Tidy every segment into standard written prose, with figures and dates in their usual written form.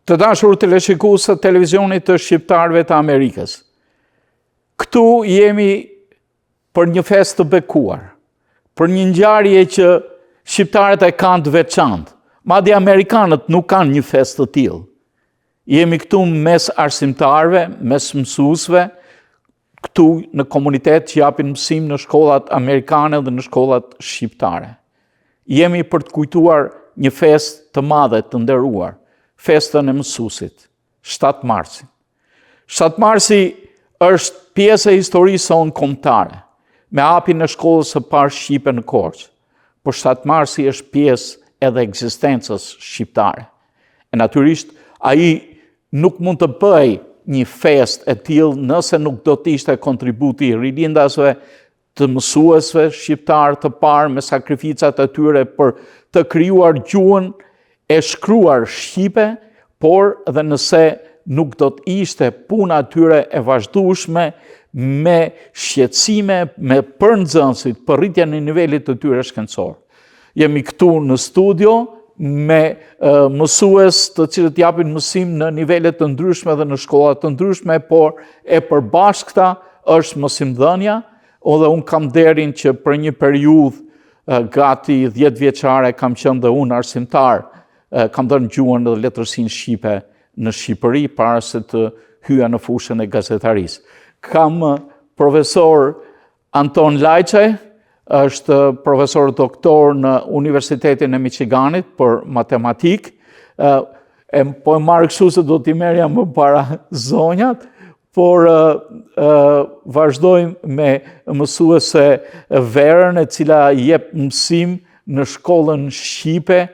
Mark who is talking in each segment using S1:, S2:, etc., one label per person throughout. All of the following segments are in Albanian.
S1: Të dashur teleshikues të televizionit të shqiptarëve të Amerikës. Këtu jemi për një festë të bekuar, për një ngjarje që shqiptarët e kanë të veçantë. Madje amerikanët nuk kanë një festë të tillë. Jemi këtu mes arsimtarëve, mes mësuesve, këtu në komunitet që japin mësim në shkollat amerikane dhe në shkollat shqiptare. Jemi për të kujtuar një festë të madhe të nderuar, festën e mësuesit, 7 marsi. 7 marsi është pjesë e historisë sonë kombëtare, me hapjen e shkollës së parë shqipe në Korçë. Por 7 marsi është pjesë edhe ekzistencës shqiptare. E natyrisht, ai nuk mund të bëj një festë e tillë nëse nuk do të ishte kontributi i rilindasve, të mësuesve shqiptar të parë me sakrificat e tyre për të krijuar gjuhën e shkruar shqipe, por dhe nëse nuk do të ishte puna atyre e vazhdueshme me shqetësime, me për nxënësit, për rritjen e nivelit të tyre shkencor. Jemi këtu në studio me mësues të cilët japin mësim në nivele të ndryshme dhe në shkolla të ndryshme, por e përbashkëta është mësimdhënia, dhe unë kam nderin që për një periudhë gati 10 vjeçare kam qenë dhe unë arsimtar, kam dhënë gjuhën dhe letërsinë shqipe në Shqipëri para se të hyja në fushën e gazetarisë. Kam profesor Anton Lajçaj, është profesor doktor në Universitetin e Michiganit për matematikë. Po e marrë kështu se do t'i merrja më para zonjat, por vazhdojmë me mësuese Verën, e cila jep mësim në shkollën shqipe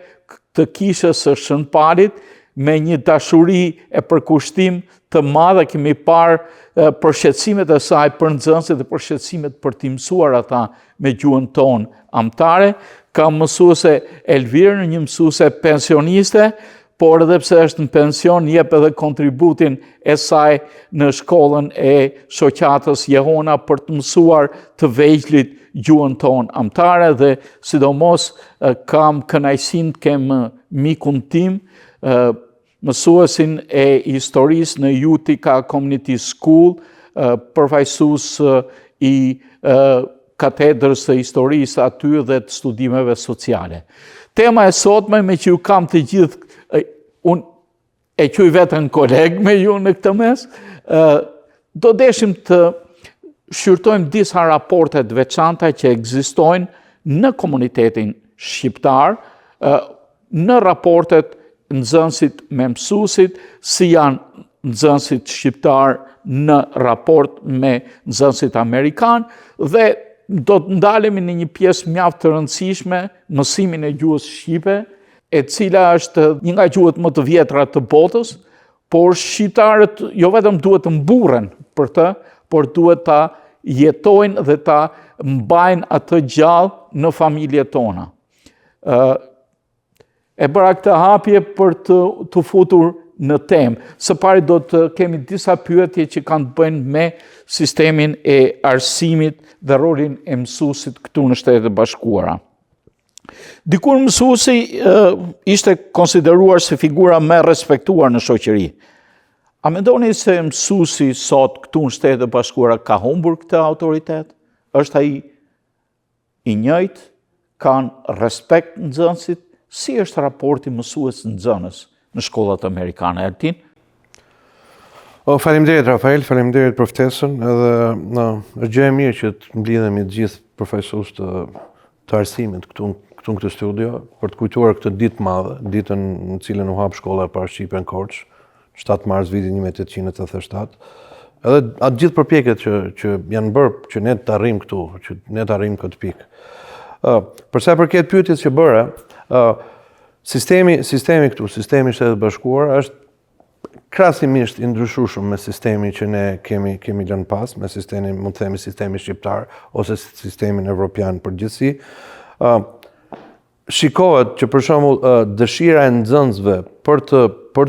S1: të kishës së Shënpalit, me një dashuri e përkushtim të madhe. Kemi parë përshqetësimet e saj për nxënësit dhe përshqetësimet për t'i mësuar ata me gjuhën tonë amtare. Ka mësuese Elvirë, një mësuese pensioniste, por edhe pse është në pension, jep edhe kontributin e saj në shkollën e shoqatës Jehona për të mësuar të vegjëlit gjuhën tonë amtare, dhe sidomos kam kënaqësinë të kem mikun tim, mësuesin e historisë në Utica Community School, përfaqësues i katedrës së historisë aty dhe të studimeve sociale. Tema e sotme, me që ju kam të gjithë, unë e quaj vetën koleg me ju në këtë mes, do deshim të shqyrtojmë disa raporte të veçanta që ekzistojnë në komunitetin shqiptar, në raportet nxënësit me mësuesit, si janë nxënësit shqiptar në raport me nxënësit amerikan, dhe do të ndalemi në një pjesë mjaft të rëndësishme, mësimin e gjuhës shqipe, e cila është një nga gjuhët më të vjetra të botës, por shqiptarët jo vetëm duhet të mburren për të, por duhet ta jetojnë dhe ta mbajnë atë gjallë në familjet tona. E bëra këtë hapje për të futur në temë. Së pari do të kemi disa pyetje që kanë të bëjnë me sistemin e arsimit dhe rolin e mësuesit këtu në Shtetet e Bashkuara. Dikur mësuesi ishte konsideruar si figura më e respektuar në shoqëri. A mendoni se mësuesi sot këtu në Shtetet e Bashkuara ka humbur këtë autoritet? Është ai i njëjtë? Kanë respekt nxënësit? Si është raporti mësues-nxënës në shkollat amerikane, Ertin?
S2: Faleminderit Rafael, faleminderit për ftesën, edhe është gjë e mirë që të mblidhemi të gjithë profesorët të arsimit këtu në këtë studio për të kujtuar këtë ditë madhe, ditën në cilën u hap shkolla e parë shqipe në Korçë, 7 mars vitin 1887. Edhe atë gjithë përpjekjet që janë bërë që ne të arrijmë këtu, që ne të arrijmë këtë pikë. Për sa i përket pyetjes që bëre, sistemi këtu, sistemi i Shtetit Bashkuar është krahasimisht i ndryshueshëm me sistemi që ne kemi lënë pas, me sistemin, mund të themi sistemi shqiptar ose sistemin evropian përgjithësi. Shikohet që për shembull dëshira e nxënësve për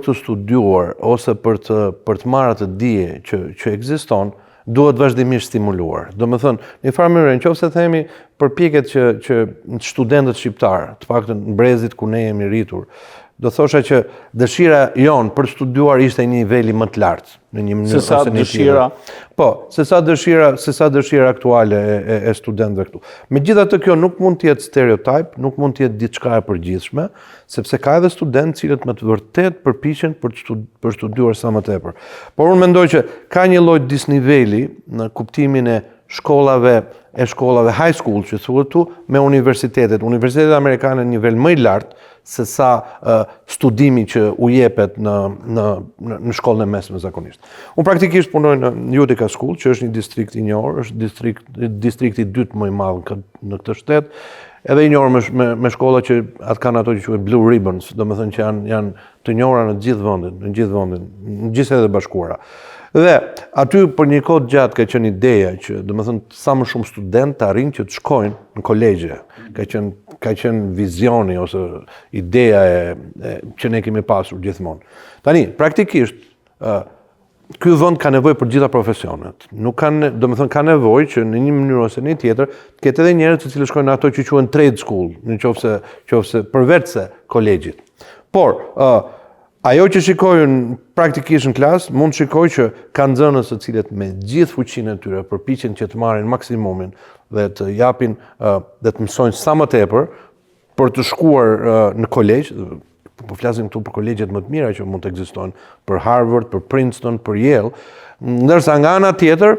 S2: të studiuar ose për të marrë atë dije që ekziston, duhet vazhdimisht stimuluar. Domethënë, në një farë mënyrë, nëse themi përpjekjet që studentët shqiptar, të paktën në brezit ku ne jemi rritur, Do thosha që dëshira jonë për studuar ishte një niveli më të lartë në një mënyrë
S1: Se sa
S2: ose në
S1: dëshira?
S2: Po, se sa dëshira aktuale e studentëve këtu. Megjithatë kjo nuk mund të jetë stereotype, nuk mund të jetë diçka e përgjithshme, sepse ka edhe studentë cilët me të vërtet përpiqen për studuar sa më tepër. Por unë mendoj që ka një lloj disniveli në kuptimin e shkollave high school që thuhet tu me universitetet. Universitetet amerikane në nivel më i lartë se sa studimi që u jepet në shkollën e mesme zakonisht. Unë praktikisht punoj në Utica School, që është një distrikt i njohur, është distrikti i dytë më i madh në këtë shtet, edhe i njohur me shkolla që atë kanë ato që quhen Blue Ribbons, domethënë që janë të njohura në gjithë vendin, në gjithë edhe bashkuara. Dhe aty për një kohë gjatë ka qenë ideja që domethënë sa më shumë studentë të arrijnë që të shkojnë në kolegje. Ka qenë vizioni ose ideja që ne kemi pasur gjithmonë. Tani, praktikisht, ky vend ka nevojë për gjitha profesionet. Nuk kanë, domethënë ka nevojë që në një mënyrë ose në tjetër të ketë edhe njerëz të cilët shkojnë në ato që quhen trade school, nëse përveç se kolegjit. Por, ajo që shikojnë praktikisht në klasë, mund shikoj që kanë nxënës të cilët me gjithë fuqinë e tyre përpiqen që të marrin maksimumin dhe të japin dhe të mësojnë sa më tepër për të shkuar në kolegj. Po flasim këtu për kolegjet më të mira që mund të ekzistojnë, për Harvard, për Princeton, për Yale, ndërsa nga ana tjetër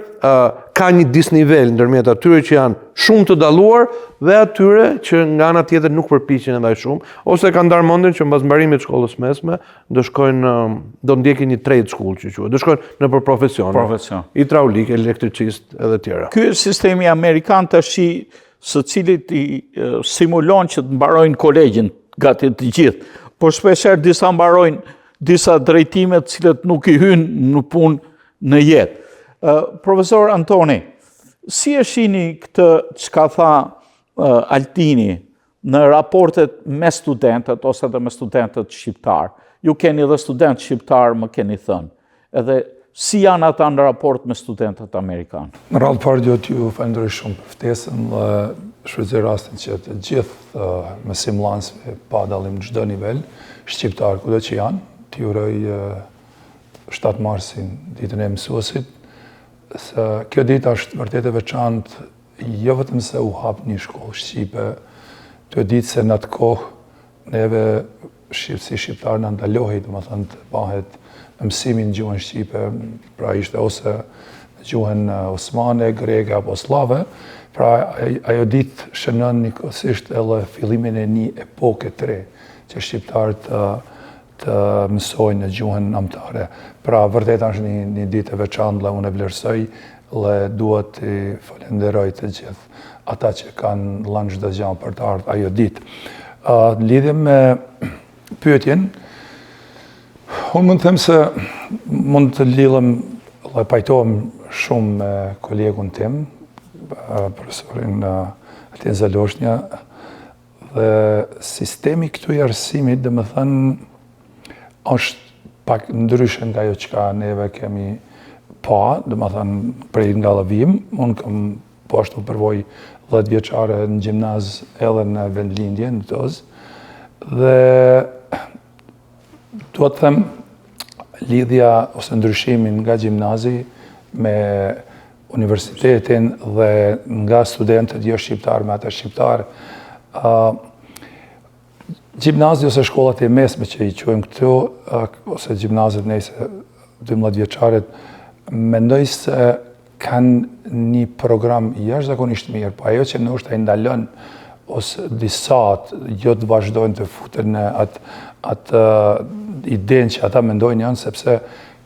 S2: ka një disnivel ndërmjet atyre që janë shumë të dalluar dhe atyre që nga ana tjetër nuk përpiqen ndaj shumë, ose kanë ndarë mendjen që mbas mbarimit të shkollës mesme do ndjekin një trade school që quhet, do shkojnë në për profesione, hidraulik, elektricist edhe tjera.
S1: Ky sistemi amerikan tash së cilit i simulon që të mbarojnë kolegjin gati të gjithë, por shpeshherë disa mbarojnë disa drejtime të cilët nuk i hynë në punë në jetë. Profesor Antoni, si e shihni këtë çka tha Altini në raportet me studentët ose edhe me studentët shqiptar? Ju keni edhe student shqiptar, më keni thënë. Edhe si janë ata në raport me studentët amerikanë?
S3: Në radhë parë do t'ju falenderoj shumë për ftesën dhe shfrytëzoj rastin që të gjithë mësimdhënësve pa dallim në çdo nivel, shqiptar kudo që janë, t'ju uroj 7 marsin, ditën e mësuesit, se kjo ditë është vërtet e veçantë, jo vetëm se u hap një shkollë shqipe, kjo ditë se në atë kohë neve si shqiptar na ndalohej, domethënë të bëhet mësimin në gjuhën shqipe, pra ishte ose në gjuhën osmane, greke apo slave, pra ajo ditë shënon njëkohësisht edhe fillimin e një epoke të re, që shqiptarët të mësojnë në gjuhën amtare. Pra vërtet është një ditë e veçantë dhe unë e vlerësoj dhe duhet të falenderoj të gjithë ata që kanë lënë çdo gjë për të ardhur ajo ditë. Në lidhje me pyetjen, unë mund të them se mund të lidhem dhe pajtohem shumë me kolegun tim, profesorin Altin Zaloshnja, dhe sistemi këtu i arsimit, domethënë, është pak ndryshe nga ajo çka neve kemi pa, domethënë prej nga lëvim. Unë kam po ashtu përvoj 10 vjeçare në gjimnaz edhe në vendlindje në Toz. Dhe duhet të them lidhja ose ndryshimin nga gjimnazi me universitetin dhe nga studentët jo shqiptar me ata shqiptar. Gjimnazi ose shkollat e mesme që i quajmë këtu, ose gjimnazet nëse 12 vjeçaret, mendoj se kanë një program jashtëzakonisht mirë, po ajo që ndoshta i ndalon ose disa jo të vazhdojnë të futen në atë idenë që ata mendojnë janë, sepse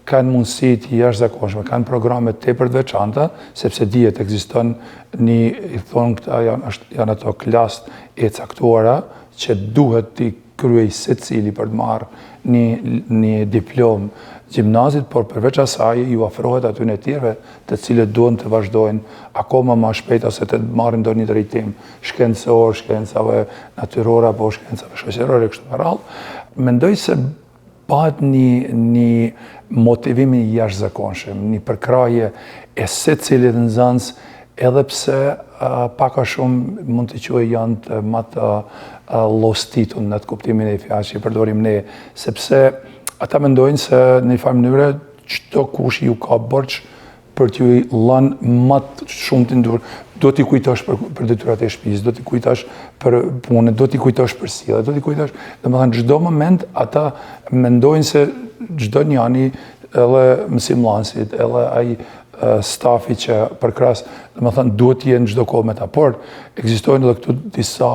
S3: kanë mundësi të jashtëzakonshme, kanë programe tepër të veçanta, sepse dihet ekziston një, i thonë këta janë ato klasë e caktuara që duhet t'i kryej secili për të marrë një diplomë gjimnazit, por përveç asaj ju afrohet aty në tjerëve të cilët duhen të vazhdojnë akoma më shpejt ose të marrin ndonjë drejtim shkencor, shkencave natyrore apo shkencave shoqërore kështu me radhë. Mendoj se bëhet një motivim i jashtëzakonshëm, një përkrahje e secilit nxënës, edhe pse pak a shumë mund të quaj janë të më të llostitun në të kuptimin e fjalës që i përdorim ne, sepse ata mendojnë se në një farë mënyrë çdo kush ju ka borxh për t'ju lënë më shumë të ndur. Do t'i kujtosh për detyrat e shtëpisë, do t'i kujtosh për punën, do t'i kujtosh për sjellje, do t'i kujtosh, domethënë çdo moment ata mendojnë se çdo njani, edhe mësimdhënësit, edhe ai stafi që përkras, domethënë duhet të jenë çdo kohë me ta. Por ekzistojnë edhe këtu disa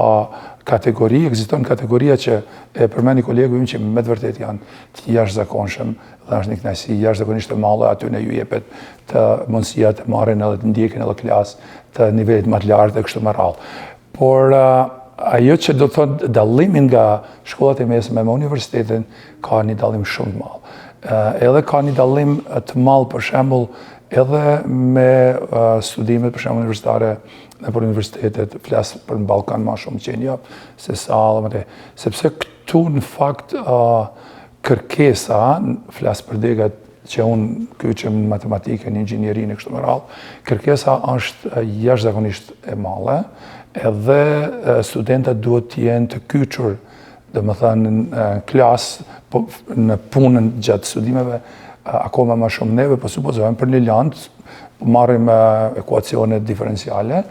S3: kategori, ekzistojnë kategoria që e përmendi kolegu im që me të vërtetë janë të jashtëzakonshëm, dhe është një kënaqësi jashtëzakonisht e madhe aty në ju jepet të mundësia të marrin edhe të ndjekin edhe klasë të nivelit më të lartë dhe kështu me radhë. Por ajo që do të thotë dallimin nga shkollat e mesme me universitetin ka një dallim shumë të madh. Edhe ka një dallim të madh për shembull edhe me studimet për shembull universitare në për universitetet, flas për në Ballkan më shumë që një se sa më te, sepse këtu në fakt kërkesa, flas për degat që unë kyçem në matematikën, në inxhinierinë e kështu me radhë, kërkesa është jashtëzakonisht e madhe, edhe studentët duhet të jenë të kyçur, domethënë në klasë, në punën gjatë studimeve, akoma më shumë neve, po supozojmë për një land, marrim ekuacione diferenciale,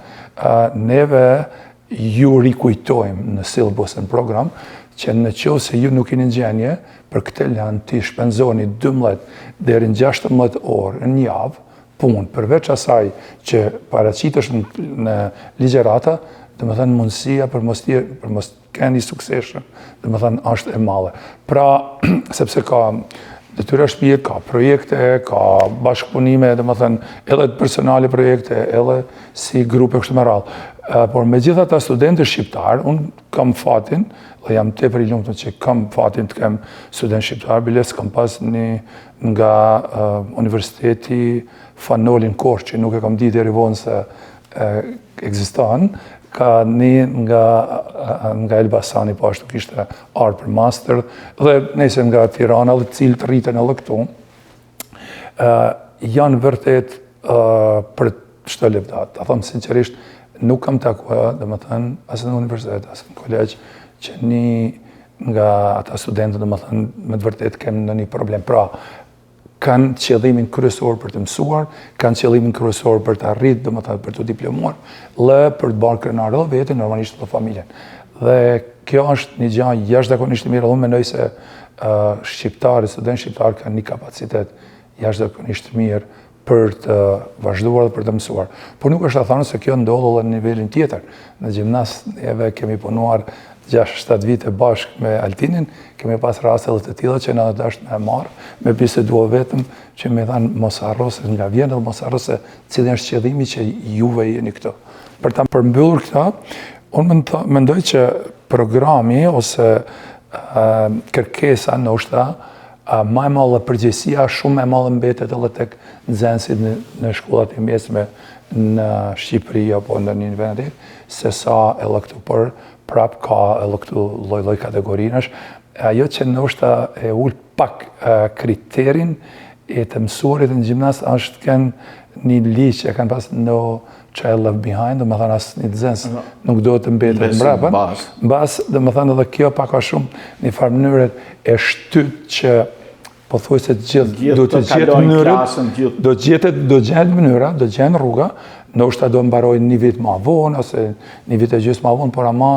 S3: neve ju rikujtojmë në syllabus në program, që në qovë se ju nuk jeni në gjendje, për këtë land ti shpenzoni 12 deri në 16 orë në një javë punë, përveç asaj që paraqitesh në ligjerata, domethënë mundësia për mos keni sukseshëm, domethënë është e madhe. Pra, sepse ka detyra shtëpie, ka projekte, ka bashkëpunime, domethënë edhe personale projekte, edhe si grupe kështu me radhë. Por me gjitha ta studentë shqiptar, unë kam fatin, dhe jam tepër i lumtur që kam fatin të kem student shqiptar, biles kam pas një nga Universiteti Fanolin Korçë, që nuk e kam di deri vonë se ekziston, ka një nga Elbasani, po ashtu kishte ardhur për master, dhe nëse nga Tirana, dhe cilët rriten edhe këtu, janë vërtet për çdo lëvdat. Ta them sinqerisht, nuk kam takuar, domethënë, as në universitet, as në kolegj, që një nga ata studentë, domethënë, me të vërtet kemë në një problem. Pra, kanë qëllimin kryesor për të mësuar, kanë qëllimin kryesor për të arritur, domethënë për të diplomuar, dhe për të bërë krenar edhe veten, normalisht edhe familjen. Dhe kjo është një gjë jashtëzakonisht e mirë, unë mendoj se student shqiptar kanë një kapacitet jashtëzakonisht të mirë për të vazhduar dhe për të mësuar. Por nuk është ta thënë se kjo ndodh edhe në nivelin tjetër. Në gjimnaz neve kemi punuar 6-7 vite bashkë me Altinin, kemi pas raste edhe të tilla që na dashur me marr, me bisedua vetëm që më thanë mos harrose nga vjen dhe mos harrose cili është qëllimi që juve jeni këtu. Për ta përmbyllur këtë, unë mendoj që programi ose kërkesa ndoshta më e madhe, përgjegjësia shumë e madhe mbetet edhe tek nxënësit në shkollat e mesme në Shqipëri apo në një vend tjetër, se sa edhe këtu, por prap ka edhe këtu lloj-lloj kategorinash. Ajo që ndoshta e ul pak kriterin e të mësuarit në gjimnaz është kanë një ligj që kanë pas no child left behind, do më thënë asë një nxënës nuk do të mbetet mbrapa. Mbas, do më thënë edhe kjo pak a shumë një farë mënyrët e shtyt që po thuaj se gjithë do të gjetë mënyrët, do gjetë mënyra, do gjenë rruga, ndoshta do mbarojnë një vit ma vonë, ose një vit e gjysmë ma vonë, por ama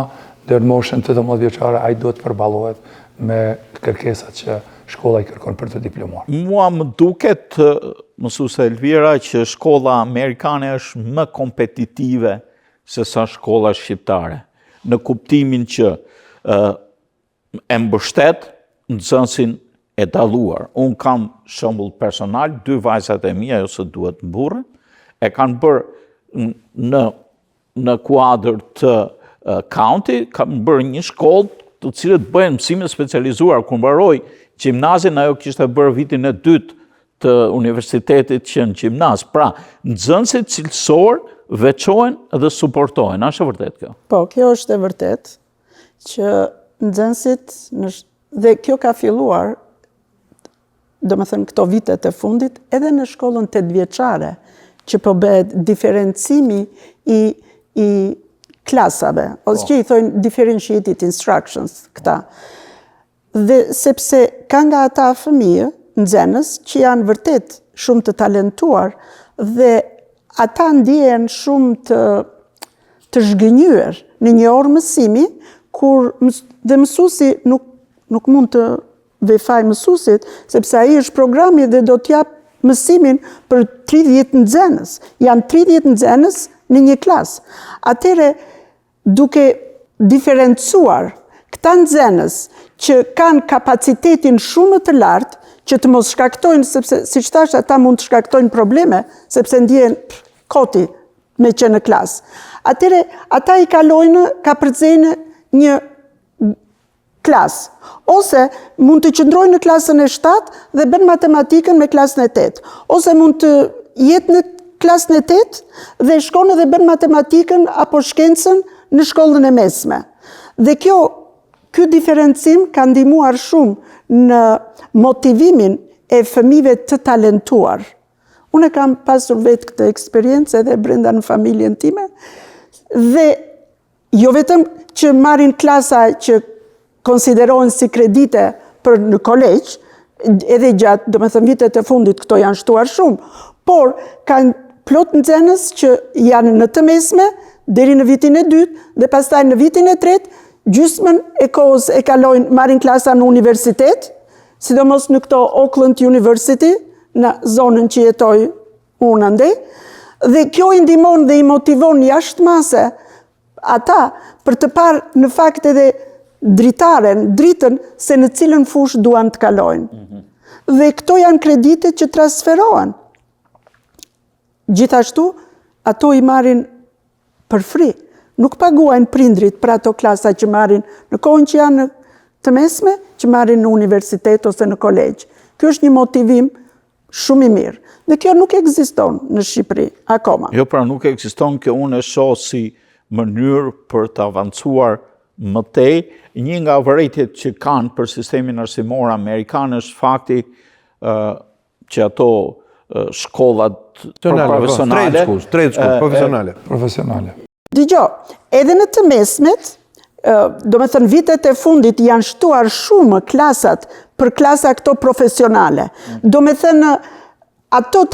S3: deri në moshën 18 vjeçare ai do të përballohet me kërkesat që shkolla i kërkon për të diplomuar.
S1: Mua më duket, mësuese Elvira, që shkolla amerikane është më kompetitive se sa shkolla shqiptare, në kuptimin që e mbështet nxënësin e dalluar. Unë kam shembull personal, 2 vajzat e mia ose duhet mburren, e kanë bërë në kuadër të county, kanë bërë një shkollë të cilët bëjnë mësime specializuar. Kur mbaroi gjimnazin, ajo kishte bërë vitin e 2 të universitetit që në gjimnaz. Pra, nxënësit cilësor veçohen dhe suportohen. A është e vërtet kjo?
S4: Po, kjo është e vërtet që nxënësit, dhe kjo ka filluar, do më thënë këto vitet e fundit, edhe në shkollën 8 vjeçare, që po bëhet diferencimi i klasave, ose që i thojnë differentiated instructions këta. Dhe sepse ka nga ata fëmijë, nxënës, që janë vërtet shumë të talentuar dhe ata ndihen shumë të zhgënjur në një orë mësimi, kur dhe mësuesi nuk mund të vefaj mësuesit, sepse ai është programi dhe do t'jap mësimin për 30 nxënës. Janë 30 nxënës në një klasë. Atëre, duke diferencuar këta nxënës që kanë kapacitetin shumë të lartë, që të mos shkaktojnë, sepse, si që thash, ata mund të shkaktojnë probleme, sepse ndjen koti me që në klasë. Atëre, ata i kalojnë, ka përcejnë një klasë. Ose mund të qëndrojnë në klasën e 7 dhe bën matematikën me klasën e 8. Ose mund të jetë në klasën e 8 dhe shkon dhe bën matematikën apo shkencën në shkollën e mesme. Dhe ky diferencim ka ndihmuar shumë në motivimin e fëmijëve të talentuar. Unë kam pasur vetë këtë eksperiencë edhe brenda në familjen time, dhe jo vetëm që marrin klasa që konsiderohen si kredite për në kolegj, edhe gjatë, domethënë vitet e fundit këto janë shtuar shumë, por kanë plot nxënës që janë në të mesme deri në vitin e 2 dhe pastaj në vitin e 3 gjysmën e kohës e kalojnë, marrin klasa në universitet, sidomos në këto Auckland University, në zonën që jetoj unë andej, dhe kjo i ndihmon dhe i motivon jashtëmase ata për të parë në fakt edhe dritën se në cilën fushë duan të kalojnë. Dhe këto janë kreditet që transferohen. Gjithashtu, ato i marrin për fri. Nuk paguajnë prindrit për ato klasa që marrin në kohën që janë të mesme, që marrin në universitet ose në kolegj. Kjo është një motivim shumë i mirë. Dhe kjo nuk ekziston në Shqipëri akoma.
S1: Jo, pra nuk ekziston, kjo unë e shoh si mënyrë për të avancuar më tej. Një nga vërejtjet që kanë për sistemin arsimor amerikan është fakti që ato shkollat profesionale,
S2: trade school, profesionale.
S3: Dëgjoj,
S4: edhe në të mesmet, do me thënë vitet e fundit janë shtuar shumë klasat për klasa këto profesionale. Do me thënë ato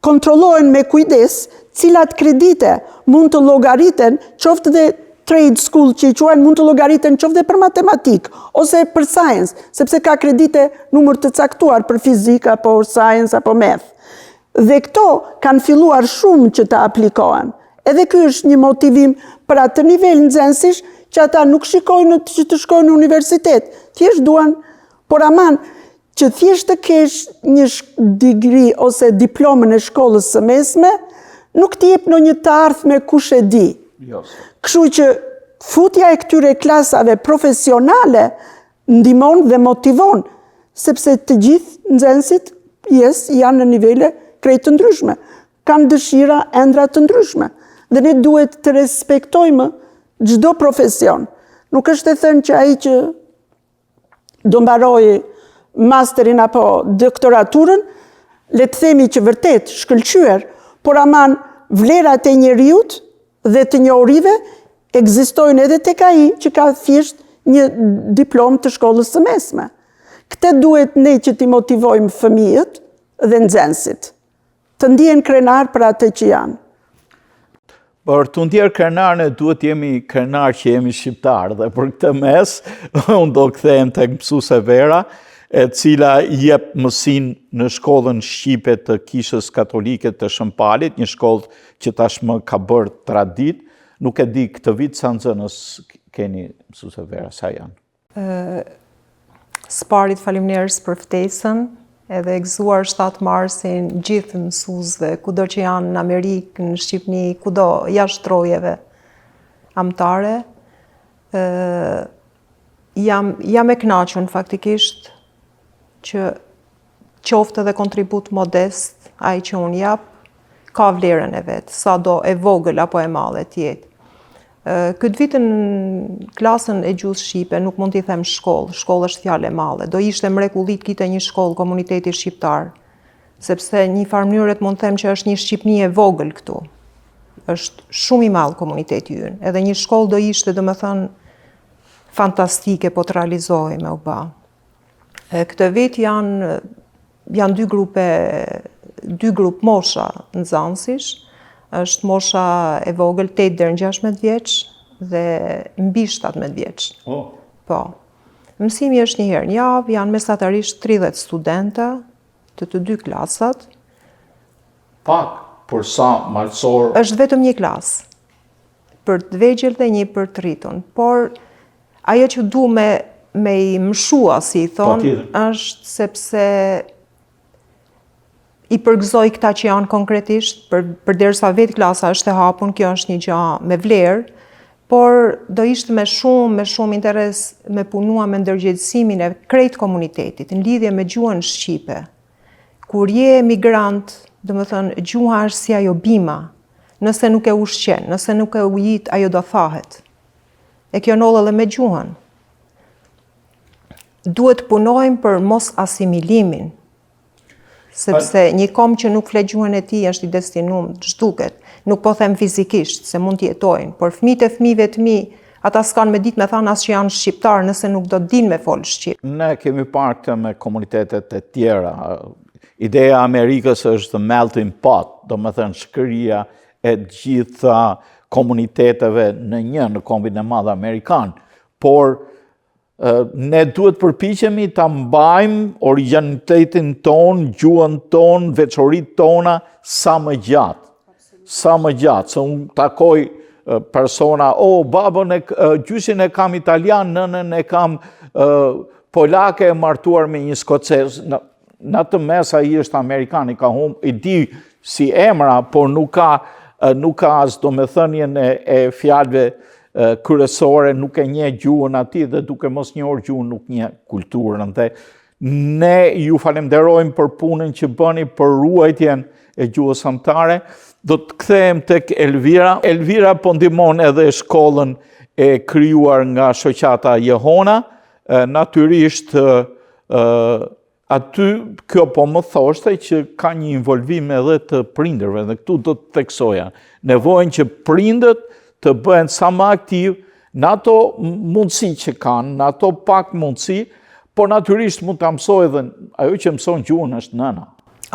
S4: kontrollohen me kujdes cilat kredite mund të llogariten, qoftë dhe trade school që i quajnë mund të llogariten qoftë dhe për matematik ose për science, sepse ka kredite numër të caktuar për fizik apo science apo math. Dhe këto kanë filluar shumë që të aplikohen. Edhe ky është një motivim për atë nivel nxënësish që ata nuk shikojnë që të shkojnë në universitet. Thjesht duan, por aman që thjesht të kesh një digri ose diplomën e shkollës së mesme, nuk t'i jep në një të ardhme kush e di. Kështu që futja e këtyre klasave profesionale ndihmon dhe motivon, sepse të gjithë nxënësit janë në nivele krejt të ndryshme, kanë dëshira ëndra të ndryshme. Dhe ne duhet të respektojmë çdo profesion. Nuk është e thënë që ai që do mbarojë masterin apo doktoraturën, le të themi që vërtet shkëlqyer, por aman vlerat e njerëzit dhe të njohurive ekzistojnë edhe tek ai që ka thjesht një diplomë të shkollës së mesme. Këtë duhet ne që t'i motivojmë fëmijët dhe nxënësit të ndihen krenar për atë që janë.
S1: Por të ndjerë krenar, ne duhet jemi krenar që jemi shqiptar, dhe për këtë mes, unë do kthehem tek mësuese Vera, e cila jep mësin në shkollën shqipe të Kishës Katolike të Shëmpalit, një shkollë që tashmë ka bërë tradit. Nuk e di këtë vit sa nxënës keni, mësuese Vera, sa janë?
S5: Sparit faleminderit për ftesën, edhe e gëzuar 7 marsin gjithë mësuesve, kudo që janë në Amerikë, në Shqipëni, kudo jashtë trojeve amtare. Jam e kënaqur faktikisht që qoftë edhe kontribut modest ai që unë jap, ka vlerën e vet, sado e vogël apo e madhe të jetë. Këtë vitin në klasën e gjuhës shqipe nuk mund t'i them shkollë është fjalë e madhe. Do ishte mrekullit kite një shkollë komuniteti shqiptar, sepse një farë mënyrë mund të them që është një Shqipëni e vogël këtu. është shumë i madh komuniteti ynë. Edhe një shkollë do ishte, domethënë, fantastike po të realizohej me u bë. Këtë vit janë dy grup mosha nxënësish. Është mosha e vogël 8 deri në 16 vjeç dhe mbi 17 vjeç. Po. Mësimi është një herë në javë, janë mesatarisht 30 studenta të dy klasat.
S1: Pak, për sa martësor?
S5: Është vetëm një klasë, për të vegjël dhe një për të rritun. Por ajo që du me i mshua, si i thonë, është sepse i përgëzoj këta që janë konkretisht, përderisa vetë klasa është e hapun, kjo është një gjë me vlerë, por do ishte me shumë interes me punua me ndërgjegjësimin e krejt komunitetit, në lidhje me gjuhën shqipe. Kur je emigrant, domethënë gjuha është si ajo bima, nëse nuk e ushqen, nëse nuk e ujit, ajo do thahet. E kjo ndodh edhe me gjuhën. Duhet punojmë për mos asimilimin, sepse një kom që nuk flet gjuhën e tij është i destinuar, zhduket. Nuk po them fizikisht, se mund të jetojnë, por fëmijët e fëmijëve të mi, ata s'kan me ditë me thanë as që janë shqiptarë nëse nuk do të dinë me folë shqip.
S1: Ne kemi parë këtë me komunitetet e tjera. Ideja e Amerikës është melting pot, do më thënë shkëria e gjitha komuniteteve në kombin e madh amerikan. Por ne duhet përpiqemi ta mbajmë origjinalitetin ton, gjuhën ton, veçoritë tona sa më gjatë. Sa më gjatë, se unë takoj persona, babën gjyshin e kam italian, nënën e kam polake e martuar me një skocez. Në të mes ai është amerikan, i di si emra, por nuk ka as domethënien e fjalëve kryesore, nuk e njeh gjuhën atij dhe duke mos njohur gjuhën nuk njeh kulturën. Dhe ne ju falenderojmë për punën që bëni për ruajtjen e gjuhës shqiptare. Do të kthehem tek Elvira. Elvira po ndihmon edhe shkollën e krijuar nga shoqata Jehona. Natyrisht aty kjo po më thoshte që ka një involvim edhe të prindërve dhe këtu do të theksoja nevojën që prindët të bëhen sa më aktiv në ato mundësi që kanë, në ato pak mundësi, por natyrisht mund të mësoj dhe ajo që mëson gjuhën është nëna.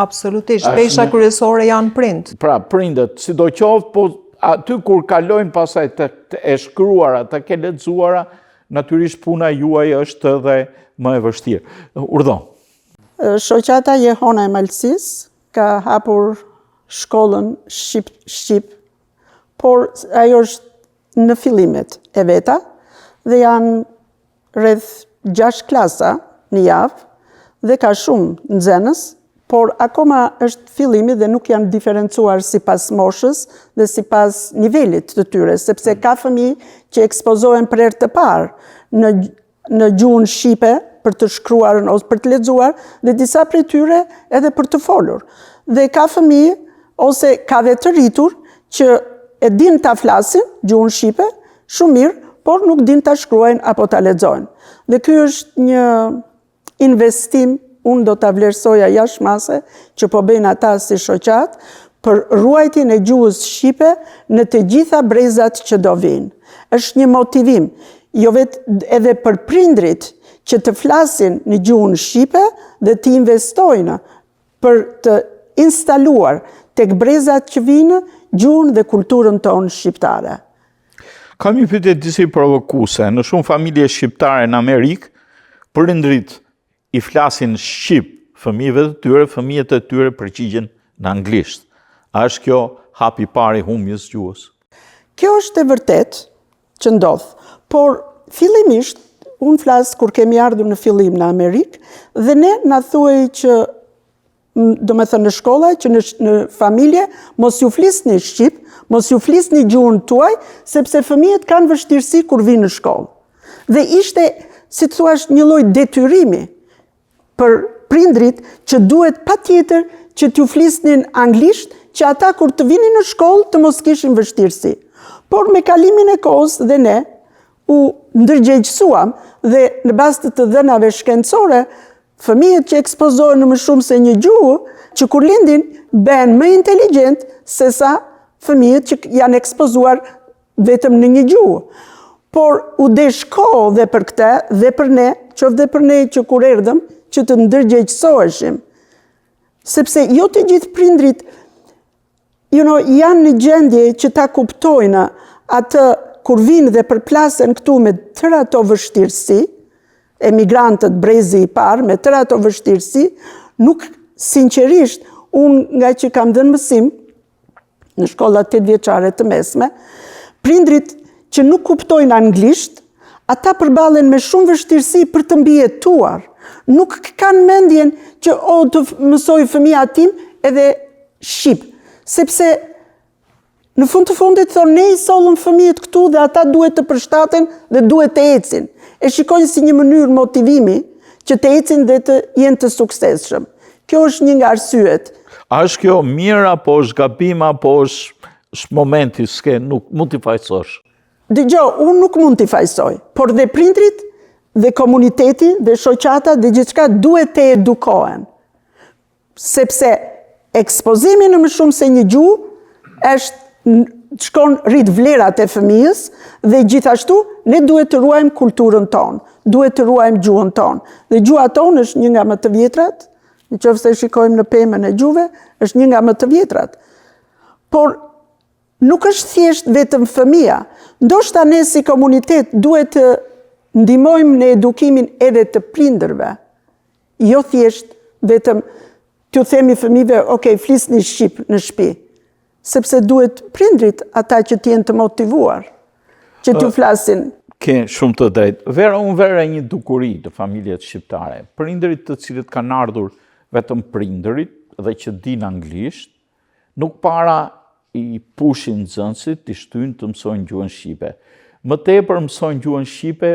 S5: Absolutisht, pesha kryesore janë prind.
S1: Pra, prindët, sidoqoftë, po aty kur kalojnë pasaj të e shkruara, të ke lexuara, natyrisht puna juaj është edhe më e vështirë. Urdhon.
S4: Shoqata Jehona e Malësisë ka hapur shkollën Shqip, por ajo është në fillimet e veta dhe janë rreth 6 klasa në javë dhe ka shumë nxënës, por akoma është fillimi dhe nuk janë diferencuar sipas moshës dhe sipas nivelit të tyre, sepse ka fëmijë që ekspozohen për herë të parë në gjuhën shqipe për të shkruar ose për të lexuar dhe disa prej tyre edhe për të folur. Dhe ka fëmijë ose ka dhe të rritur që e din ta flasin gjuhën shqipe shumë mirë, por nuk din ta shkruajnë apo ta lexojnë. Dhe ky është një investim, unë do ta vlerësoja jashtëmase që po bëjnë ata si shoqat për ruajtjen e gjuhës shqipe në të gjitha brezat që do vinë. Është një motivim, jo vetëm edhe për prindrit që të flasin në gjuhën shqipe dhe të investojnë për të instaluar tek brezat që vinë gjuhën dhe kulturën tonë shqiptare.
S1: Kam një pyetje disi provokuese. Në shumë familje shqiptare në Amerikë, prindrit i flasin shqip fëmijëve të tyre, fëmijët e tyre përgjigjen në anglisht. A është kjo hapi i parë i humbjes gjuhës?
S4: Kjo është e vërtet që ndodh, por fillimisht unë flas kur kemi ardhur në fillim në Amerikë dhe ne na thuaj që do me thënë në shkolla, që në familje mos ju flisni shqip, mos ju flisni gjuhën tuaj, sepse fëmijët kanë vështirësi kur vinë në shkollë. Dhe ishte, si të thuash, një lloj detyrimi për prindrit që duhet patjetër që t'ju flisnin anglisht, që ata kur të vinin në shkollë të mos kishin vështirësi. Por me kalimin e kohës dhe ne u ndërgjegjësuam dhe në bazë të dhënave shkencore, fëmijët që ekspozohen në më shumë se një gjuhë, që kur lindin, bëhen më inteligjent se sa fëmijët që janë ekspozuar vetëm në një gjuhë. Por u desh kohë dhe për këtë, dhe për ne, qoftë dhe për ne që kur erdhëm, që të ndërgjegjësoheshim. Sepse jo të gjithë prindrit janë në gjendje që ta kuptojnë atë kur vinë dhe përplasen këtu me tëra ato vështirësi, emigrantët brezi i parë me tëra ato vështirësi, nuk sinqerisht, unë nga që kam dhënë mësim në shkollat 8 vjeçare të mesme, prindrit që nuk kuptojnë anglisht, ata përballen me shumë vështirësi për të mbijetuar. Nuk kanë mendjen që të mësoj fëmija tim edhe shqip, sepse në fund të fundit thonë ne i sollëm fëmijët këtu dhe ata duhet të përshtaten dhe duhet të ecin. E shikojnë si një mënyrë motivimi që të ecin dhe të jenë të suksesshëm. Kjo është një nga arsyet.
S1: A është kjo mirë apo është gabim apo është momenti s'ke nuk mund t'i fajsosh?
S4: Dëgjoj, unë nuk mund t'i fajsoj, por dhe prindrit dhe komuniteti dhe shoqata dhe gjithçka duhet të edukohen. Sepse ekspozimi në më shumë se një gjuhë shkon rrit vlerat e fëmijës dhe gjithashtu ne duhet të ruajmë kulturën tonë, duhet të ruajmë gjuhën tonë. Dhe gjuha tonë është një nga më të vjetrat, nëse shikojmë në pemën e gjuhëve, është një nga më të vjetrat. Por nuk është thjesht vetëm fëmia, ndoshta ne si komunitet duhet të ndihmojmë në edukimin edhe të prindërve. Jo thjesht vetëm t'ju themi fëmijëve, okay, flisni shqip në shtëpi. Sepse duhet prindrit ata që t'jenë të motivuar, që t'ju flasin.
S1: Ke shumë të drejtë. Unë vera një dukuri të familjet shqiptare. Prindrit të cilët kanë ardhur vetëm prindrit dhe që din anglisht, nuk para i pushin nxënësit, i shtyjnë të mësojnë gjuhën shqipe. Më tepër mësojnë gjuhën shqipe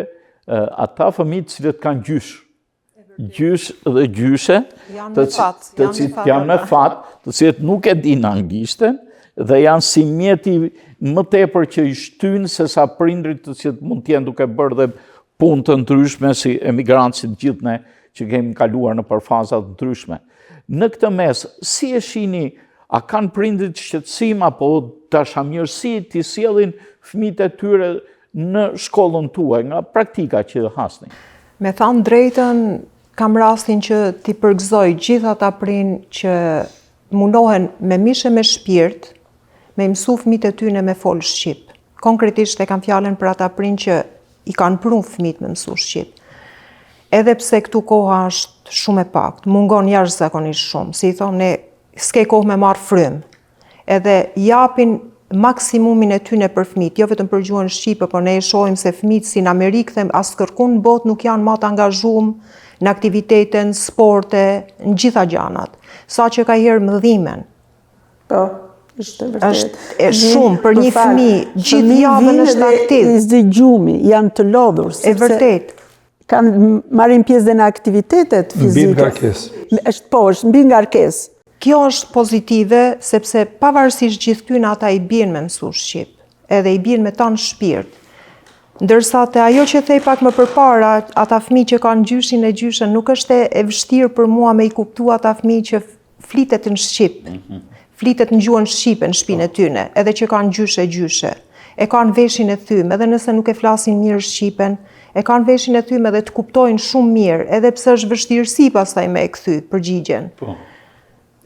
S1: ata fëmijë të cilët kanë gjysh dhe gjyshe, janë me fat, të cilët nuk e din anglishten, dhe janë si mjeti më tepër që i shtyjnë se sa prindrit të cilët mund t'jenë duke bërë dhe punë të ndryshme si emigrantësit gjithë ne që kemi kaluar në përfazat ndryshme. Në këtë mes, si e shihni, a kanë prindrit shqetësim apo dashamirësi t'i sjellin fëmijët e tyre në shkollën tuaj, nga praktika që hasni?
S5: Me thënë drejtën, kam rastin që t'i përgëzoj gjithë ata prindë që mundohen me mishe me shpirt, me mësu fëmijët e tyre me fol shqip. Konkretisht e kam fjalën për ata prindë që i kanë prunë fëmijët me mësu shqip. Edhe pse këtu koha është shumë e pakët, mungon jashtëzakonisht shumë, si i thonë ne s'ke kohë me marrë frymë. Edhe japin maksimumin e tyre për fëmijët, jo vetëm për gjuhën shqipe, por ne e shohim se fëmijët si në Amerikë, them as kërkun në botë nuk janë më të angazhuar në aktivitete, në sporte, në gjitha gjanat. Sa që ka herë mëdhimen.
S4: Po, është vërtet.
S5: Është shumë për një fëmijë, gjithë javën është aktiv.
S4: I zgjumi, janë të lodhur.
S5: E vërtet.
S4: Kanë marrin pjesë në aktivitetet fizike.
S3: Mbi ngarkesë.
S4: Është mbi ngarkesë.
S5: Kjo është pozitive, sepse pavarësisht gjithë këtyre ata i bien me mësu shqip, edhe i bien me tanë shpirt. Ndërsa te ajo që thej pak më përpara, ata fëmijë që kanë gjyshin e gjyshen, nuk është e vështirë për mua me i kuptua ata fëmijë që flitet në shqip, flitet në gjuhën shqipe në shtëpinë e tyre, edhe që kanë gjyshe, e kanë veshin e thymë, edhe nëse nuk e flasin mirë shqipen, e kanë veshin e thymë edhe të kuptojnë shumë mirë, edhe pse është vështirësi pastaj me e kthy përgjigjen.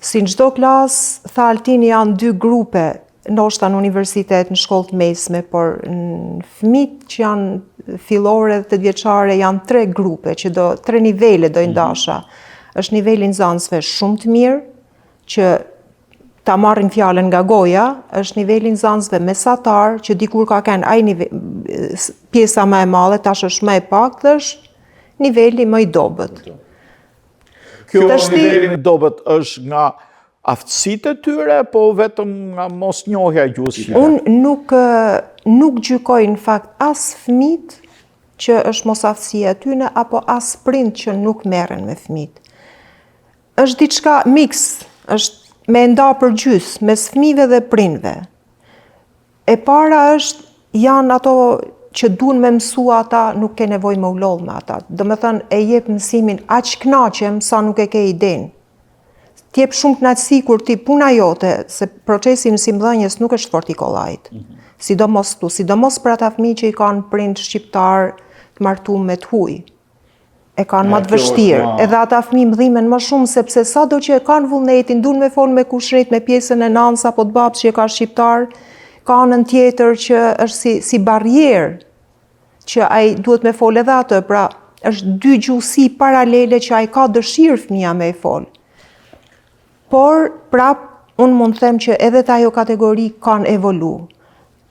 S5: Si në çdo klasë, tha Altini, janë 2 grupe, ndoshta në universitet, në shkollë të mesme, por në fëmijët që janë fillore dhe 8 vjeçare janë 3 grupe, që 3 nivele do i ndasha. Është niveli nxënësve shumë të mirë, që ta marrin fjalën nga goja, është niveli nxënësve mesatar, që dikur ka qenë ai pjesa më e madhe, tash është më e pak, dhe është niveli më i dobët.
S1: Kjo niveli i dobët është nga aftësitë e tyre, po vetëm nga mosnjohja e gjuhës shqipe?
S5: Unë nuk gjykoj në fakt as fëmijët që është mosaftësia e tyre, apo as prind që nuk merren me fëmijët. Është diçka mix, është me nda për gjys, mes fëmijëve dhe prindve. E para janë ato që duan me mësu ata, nuk ke nevojë me u lodh me ata. Do me thënë, e jep mësimin aq kënaqem sa nuk e ke idenë. t'jep shumë kënaqësi kur ti puna jote, se procesi në mësimdhënies nuk është fort i kollajt. Sidomos për ata fëmijë që i kanë prind shqiptar të martuar me të huaj. E kanë më të vështirë, edhe ata fëmijë mbëdhimen më shumë, sepse sado që e kanë vullnetin, duan me folë me kushrit, me pjesën e nanës apo të babës që e ka shqiptar, ka anën tjetër që është si barrierë, që ai duhet me folë edhe atë, pra është dy gjuhësi paralele që ai ka dëshirë fëmija me e folë. Por, prap, unë mund të them që edhe të ajo kategori kanë evolu.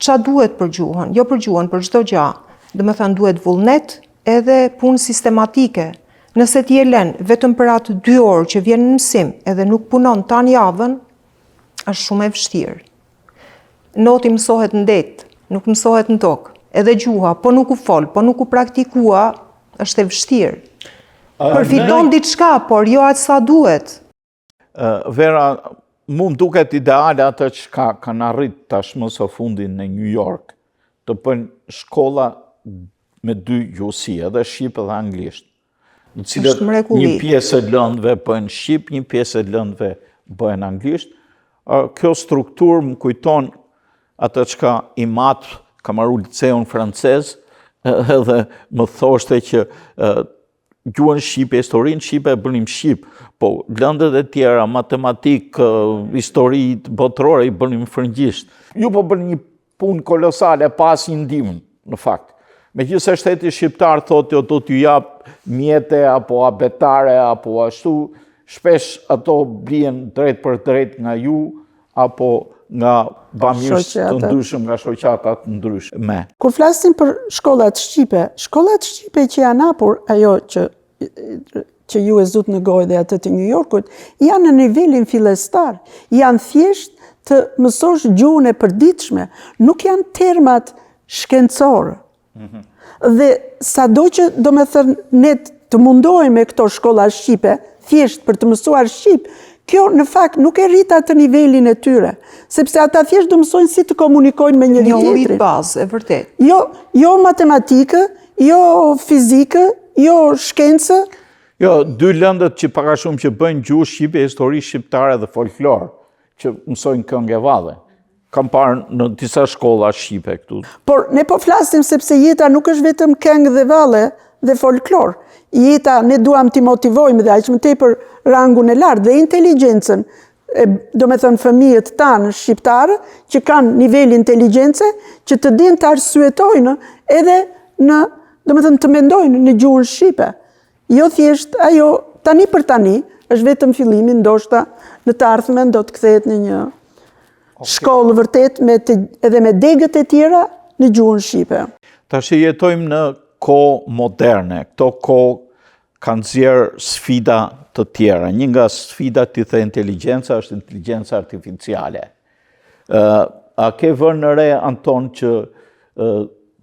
S5: Qa duhet për gjuhën? Jo për gjuhën, për çdo gjë. Dhe me thënë duhet vullnet, edhe punë sistematike. Nëse ti e lën vetëm për atë 2 orë që vjen në mësim edhe nuk punon tanë javën, është shumë e vështirë. Noti mësohet në det, nuk mësohet në tokë. Edhe gjuha, po nuk u fol, po nuk u praktikua, është e vështirë. Përfiton diçka, por jo atë sa duhet.
S1: Vera, mu më duket ideale atë që kanë arrit tashmë së fundin në New York, të bëjnë shkolla me 2 gjuhësi, edhe shqip edhe anglisht. Në cilët një pjesë e lëndëve bëjnë shqip, një pjesë e lëndëve bëjnë anglisht. Kjo strukturë më kujton atë që i matë, ka marru liceun francez, edhe më thoshte që gjuhën shqipe, historinë shqipe e bënim shqip, po lëndët e tjera, matematikë, historitë botërore i bënim frëngjisht. Ju po bëni një punë kolosale pas një ndihmë, në fakt. Megjithëse shteti shqiptar thotë jo do t'ju jap mjete apo abetare apo ashtu, shpesh ato bien drejt për drejt nga ju apo nga bamirës të ndryshëm, nga shoqata të ndryshme.
S4: Kur flasim për shkollat shqipe që janë hapur, ajo që ju e zut në gojë dhe atë të New Yorkut, janë në nivelin fillestar, janë thjesht të mësosh gjuhën e përditshme, nuk janë termat shkencore. Dhe sado që do me thënë ne të mundohemi me këto shkolla shqipe, thjesht për të mësuar shqip, kjo në fakt nuk e rrit atë nivelin e tyre, sepse ata thjesht do mësojnë si të komunikojnë me njëri tjetrin.
S5: Njohuri bazë, e vërtet.
S4: Jo matematikë, jo fizikë, jo shkencë.
S1: Jo, 2 lëndët që paka shumë që bëjnë gjuhë shqipe, histori shqiptare dhe folklor, që mësojnë këngë e vadhe. Kam parë në disa shkolla shqipe këtu.
S4: Por ne po flasim sepse jeta nuk është vetëm këngë dhe valle dhe folklor. Jeta ne duam t'i motivojmë dhe aq më tepër rangun e lartë dhe inteligjencën. Do me thënë fëmijët tanë shqiptarë që kanë nivel inteligjencë që të dinë të arsyetojnë edhe do me thënë të mendojnë në gjuhën shqipe. Jo thjesht ajo tani për tani është vetëm fillimi, ndoshta në të ardhmen do të kthehet në një shkollë vërtet edhe me degët e tjera në gjuhën shqipe.
S1: Tash jetojmë në kohë moderne. Këto kohë kanë nxjerrë sfida të tjera. Një nga sfidat i the inteligjenca është inteligjenca artificiale. A ke vënë në re, Anton, që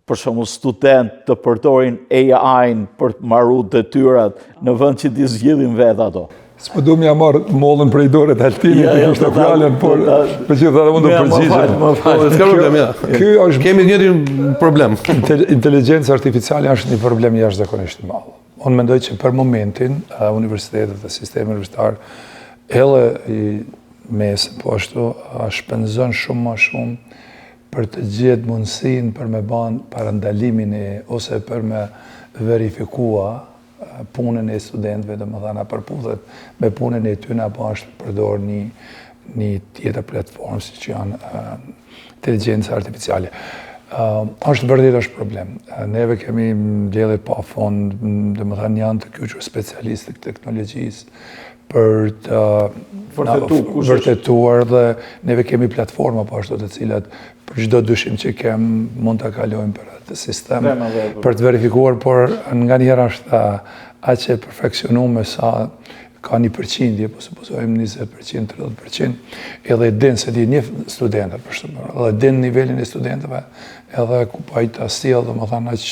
S1: për shembull student të përdorin AI-n për të marrë detyrat në vend që t'i zgjidhin vetë ato?
S3: S'po du m'ja marrë mollën prej dore të Altinit, të kështë të fjallën, por për që dhe mund të përgjigjem.
S2: S'ka problem, ja. Kemi njëri problem.
S3: Inteligjenca artificiale është një problem jashtëzakonisht i madh. Unë mendoj që për momentin, universitetet dhe sistemi universitar, edhe i mesën, po ashtu, shpenzon shumë më shumë për të gjetë mundësinë për me banë parandalimin ose për me verifikua punën e studentëve, dhe më thana përputhet me punën e tyne, apo është përdor një tjetër platformë si që janë inteligjenca artificiale. Është vërtet është problem. Neve kemi mbledhje pa fond, dhe më thana janë të kyçur specialistë të teknologjisë për të vërtetuar dhe neve kemi platforma po ashtu të cilat për çdo dyshim që mund ta kalojmë për atë sistem për të verifikuar, por nga njëherë është aq e perfeksionuar sa ka 1%, po supozojmë 20%, 30%, edhe din se di një studentët, për shembull, edhe din nivelin e studentëve, edhe ku pa i ta sjell, domethënë aq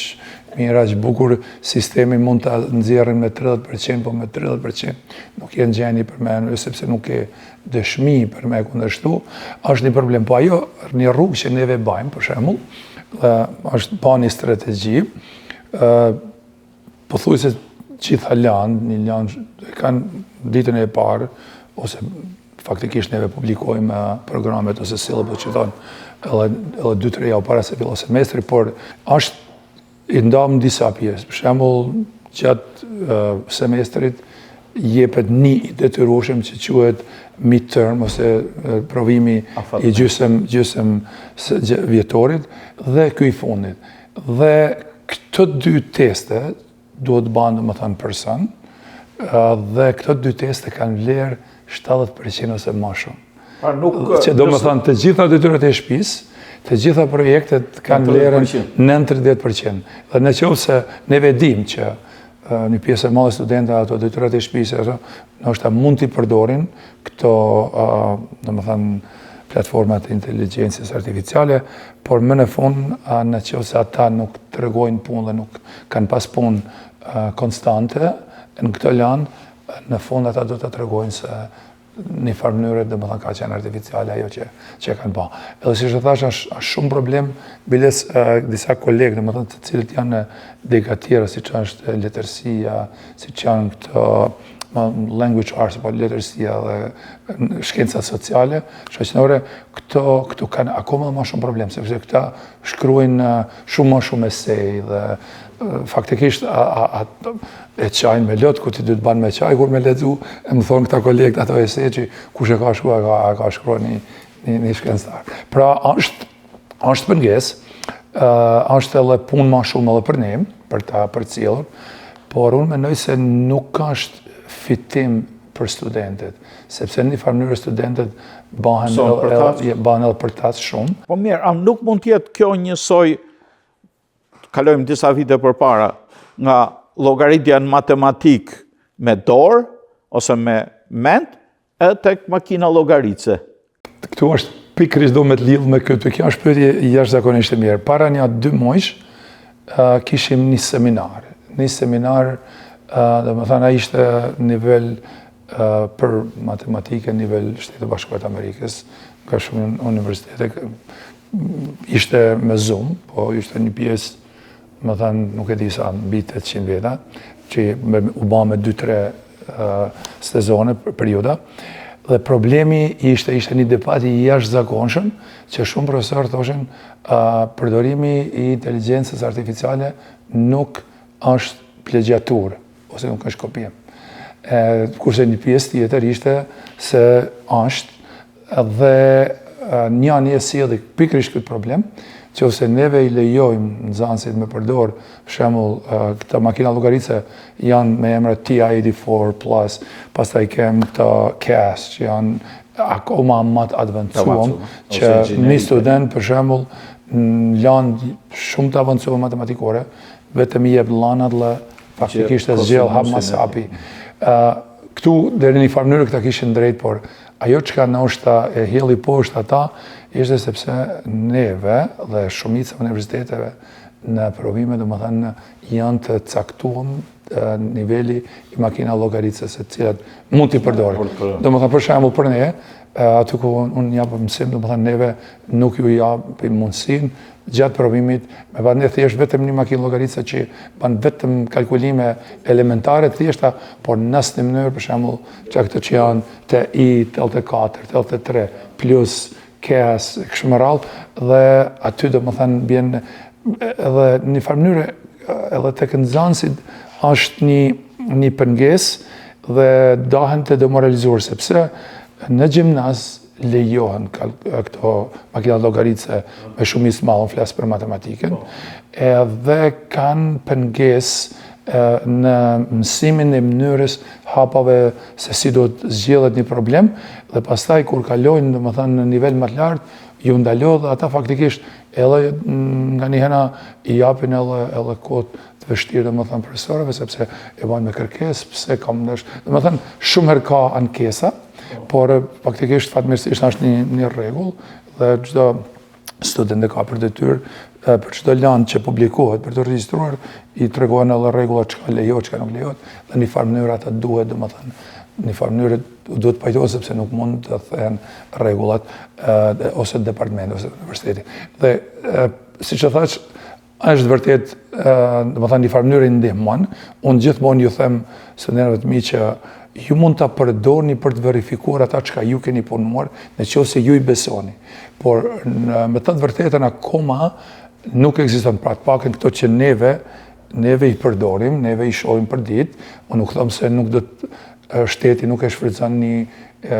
S3: mirë, aq bukur, sistemi mund ta nxjerrin me 30%, po me 30% nuk janë gjeni për me, sepse nuk ke dëshmi për me kundërshtu, është një problem. Po ajo një rrugë që neve bajmë, për shembull, është pa një strategji, pothuajse gjitha një lanë kanë ditën e parë, ose faktikisht neve publikojmë programet ose syllabus që thonë edhe 2-3 javë para se fillon semestri, por është i ndamë në disa pjesë. Për shembull, gjatë semestrit jepet një i detyrueshëm që quhet midterm ose provimi i gjysëm vjetorit dhe ky i fundit. Dhe këto 2 teste duhet banë domethënë person, dhe këto 2 teste kanë vlerë 70% ose më shumë. Që do më thënë të gjitha detyrat e shtëpisë, të gjitha projektet kanë vlerën 90%. Dhe në qoftë se neve dim që një pjesë e madhe studente ato detyrat e shtëpisë, ndoshta mund t'i përdorin këto, domethënë, platformat e inteligjencës artificiale, por më në fund, në qoftë se ata nuk tregojnë punë dhe nuk kanë pas punë konstante në këtë land, në fund ata do të tregojnë se një farë mënyrë domethënë ka qenë artificiale ajo që kanë ba. Edhe si që thash, është shumë problem, biles disa kolegë, domethënë të cilët janë dega tjera, si që është letërsia, si që janë këto language arts, apo letërsia dhe shkencat sociale, shoqënore, këto kanë akoma më shumë problem, sepse këta shkruajnë shumë më shumë esej dhe faktikisht e qajnë me lot, ku ti du të banë me qaj, kur me lexu, e më thonë këta kolegët ato esej që kush e ka shkruar, ka shkruar një shkencëtar. Pra është pengesë, është edhe punë më shumë edhe për ne, për ta përcjellur, por unë mendoj se nuk është fitim për studentët, sepse në një farë mënyrë studentët bahen edhe përtas shumë.
S1: Po mirë, nuk mund tjetë kjo njësoj, kalojmë disa vite përpara, nga llogaritja në matematik me dorë, ose me mend, edhe tek makina llogaritse.
S3: Këtu është pikërisht do me të lidhë me këtë, kjo është pyetje jashtëzakonisht e mirë. Para një 2 muajsh, kishim një seminar. Një seminar, dhe më thënë, a ishte nivel për matematike, nivel Shtetet Bashkuara të Amerikës, nga shumë universitete, ishte me Zoom, po ishte një pjesë, më thënë, nuk e di sa, mbi 800 veta, që u ba me 2-3 sezone, perioda, dhe problemi ishte një debat i jashtëzakonshëm, që shumë profesorë thoshin, përdorimi i inteligjencës artificiale nuk është plagiatur, ose nuk është kopiem. Kurse një pjesë tjetër ishte se është, dhe një sjellë pikërisht këtë problem, që ose neve i lejojmë nxënësit me përdor, për shembull, këta makina llogaritse janë me emra TI-84+, pastaj kem këta CAS, që janë akoma më të avancuar, që një student, për shembull, në lanë shumë të avancuar matematikore, vetëm i jep lanat dhe faktikisht e zgjell hap mas hapi. Këtu, deri një farë mënyrë këta kishin drejt, por ajo që ka ndoshta e hjelli poshtë ata, ishte sepse neve dhe shumica universiteteve në provime, domethënë, janë të caktuar niveli i makina llogaritses, se cilat mund t'i përdorin. Domethënë, për shembull, për ne, aty ku unë jap mësim, domethënë neve nuk ju japim mundësinë gjatë provimit me vënë thjesht vetëm një makinë llogaritse që bën vetëm kalkulime elementare të thjeshta, por në asnjë mënyrë, për shembull, këto që janë TI, TLT4, TLT3 plus CAS, kështu me radhë, dhe aty domethënë bjen edhe në një farë mënyrë edhe tek nxënësit është një pengesë dhe dahen të demoralizuar, sepse në gjimnaz lejohen këto makina llogaritse me shumicë madhe, flas për matematikën, edhe kanë pengesë në mësimin e mënyrës hapave se si do të zgjellet një problem, dhe pastaj kur kalojnë domethënë në nivel më të lartë, ju ndalohet dhe ata faktikisht edhe nga një hena i japin edhe kohë të vështirë domethënë profesorëve, sepse e bajnë me kërkesë, pse kam ndesh, domethënë shumë herë ka ankesa, por faktikisht fatmirësisht është një rregull dhe çdo student ka për detyrë për çdo lanë që publikohet për të regjistruar i tregohen edhe rregullat çka lejohet, çka nuk lejohet, dhe në farë mënyrë ata duhet domethënë në farë mënyrë duhet pajtohet sepse nuk mund të thehen rregullat ose departamenti ose universiteti. Dhe siç e thash, është vërtet, domethënë në farë mënyrë ndihmon. Unë gjithmonë ju them studenëve të mi që ju mund ta përdorni për të verifikuar ata çka ju keni punuar, nëse ju I besoni. Por me të vërtetën akoma nuk ekziston, pra të paktën këto që neve I përdorim, neve I shohim për ditë. Unë nuk them se nuk do të shteti nuk e shfrytëzon një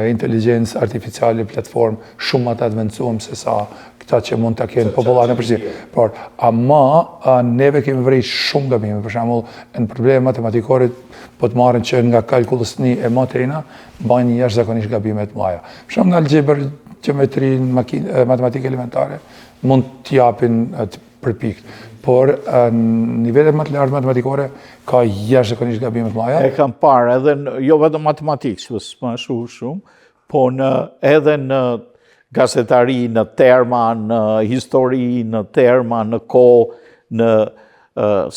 S3: inteligjencë artificiale platform shumë më të advancuar se sa këta që mund ta kenë popullare në përgjithësi. Por ama neve kemi vërejt shumë gabime. Për shembull, në probleme matematikore po të marrin që nga kalkulusni e matena bajnë jashtëzakonisht gabime të mëdha. Për shembull, në algebër, gjeometri, matematikë elementare mund të japin për pikë. Por në nivelet më të lartë matematikore ka jashtëzakonisht gabime të mëdha.
S1: E kam parë edhe jo vetëm matematikë, s'ma shumë, po edhe në gazetari, në terma, në histori, në terma, në kohë,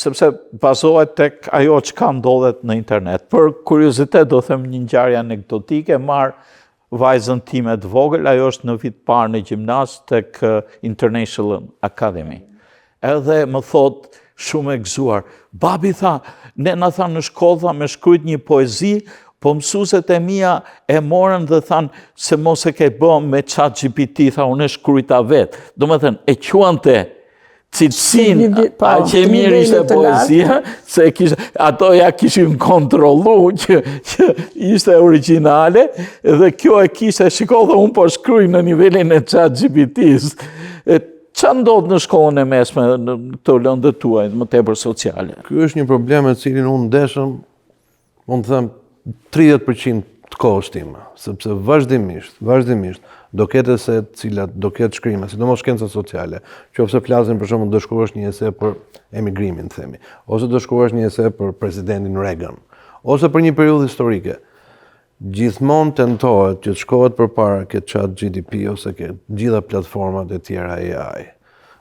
S1: sepse bazohet tek ajo që ka ndodhet në internet. Për kuriozitet do them një ngjarje anekdotike, marr vajzën time të vogël, ajo është në vit parë në gjimnaz tek International Academy. Edhe më thot shumë e gëzuar, babi tha, ne na tha në shkollë me shkruajt një poezi, po mësueset e mia e morën dhe thanë se mos e ke bën me ChatGPT, tha unë e shkruajta vetë. Domethënë e quante cilësinë, që mirë ishte poezia, se ato ja kishin kontrollu që ishte originale, dhe kjo e kishte shiko dhe unë po shkruaj në nivelin e ChatGPT-s. Qa ndodhë në shkollën e mesme në këto lëndët tuaj, më tepër sociale?
S2: Ky është një problem e cilin unë ndeshëm, unë them 30% të kohës time, sepse vazhdimisht do ketë se cilat do ketë shkrima, sidomos shkenca sociale, qofse flasin për shembull do shkruash një ese për emigrimin, themi, ose do shkruash një ese për presidentin Reagan, ose për një periudhë historike. Gjithmonë tentohet që të shkohet përpara ke ChatGPT ose ke gjitha platformat e tjera AI.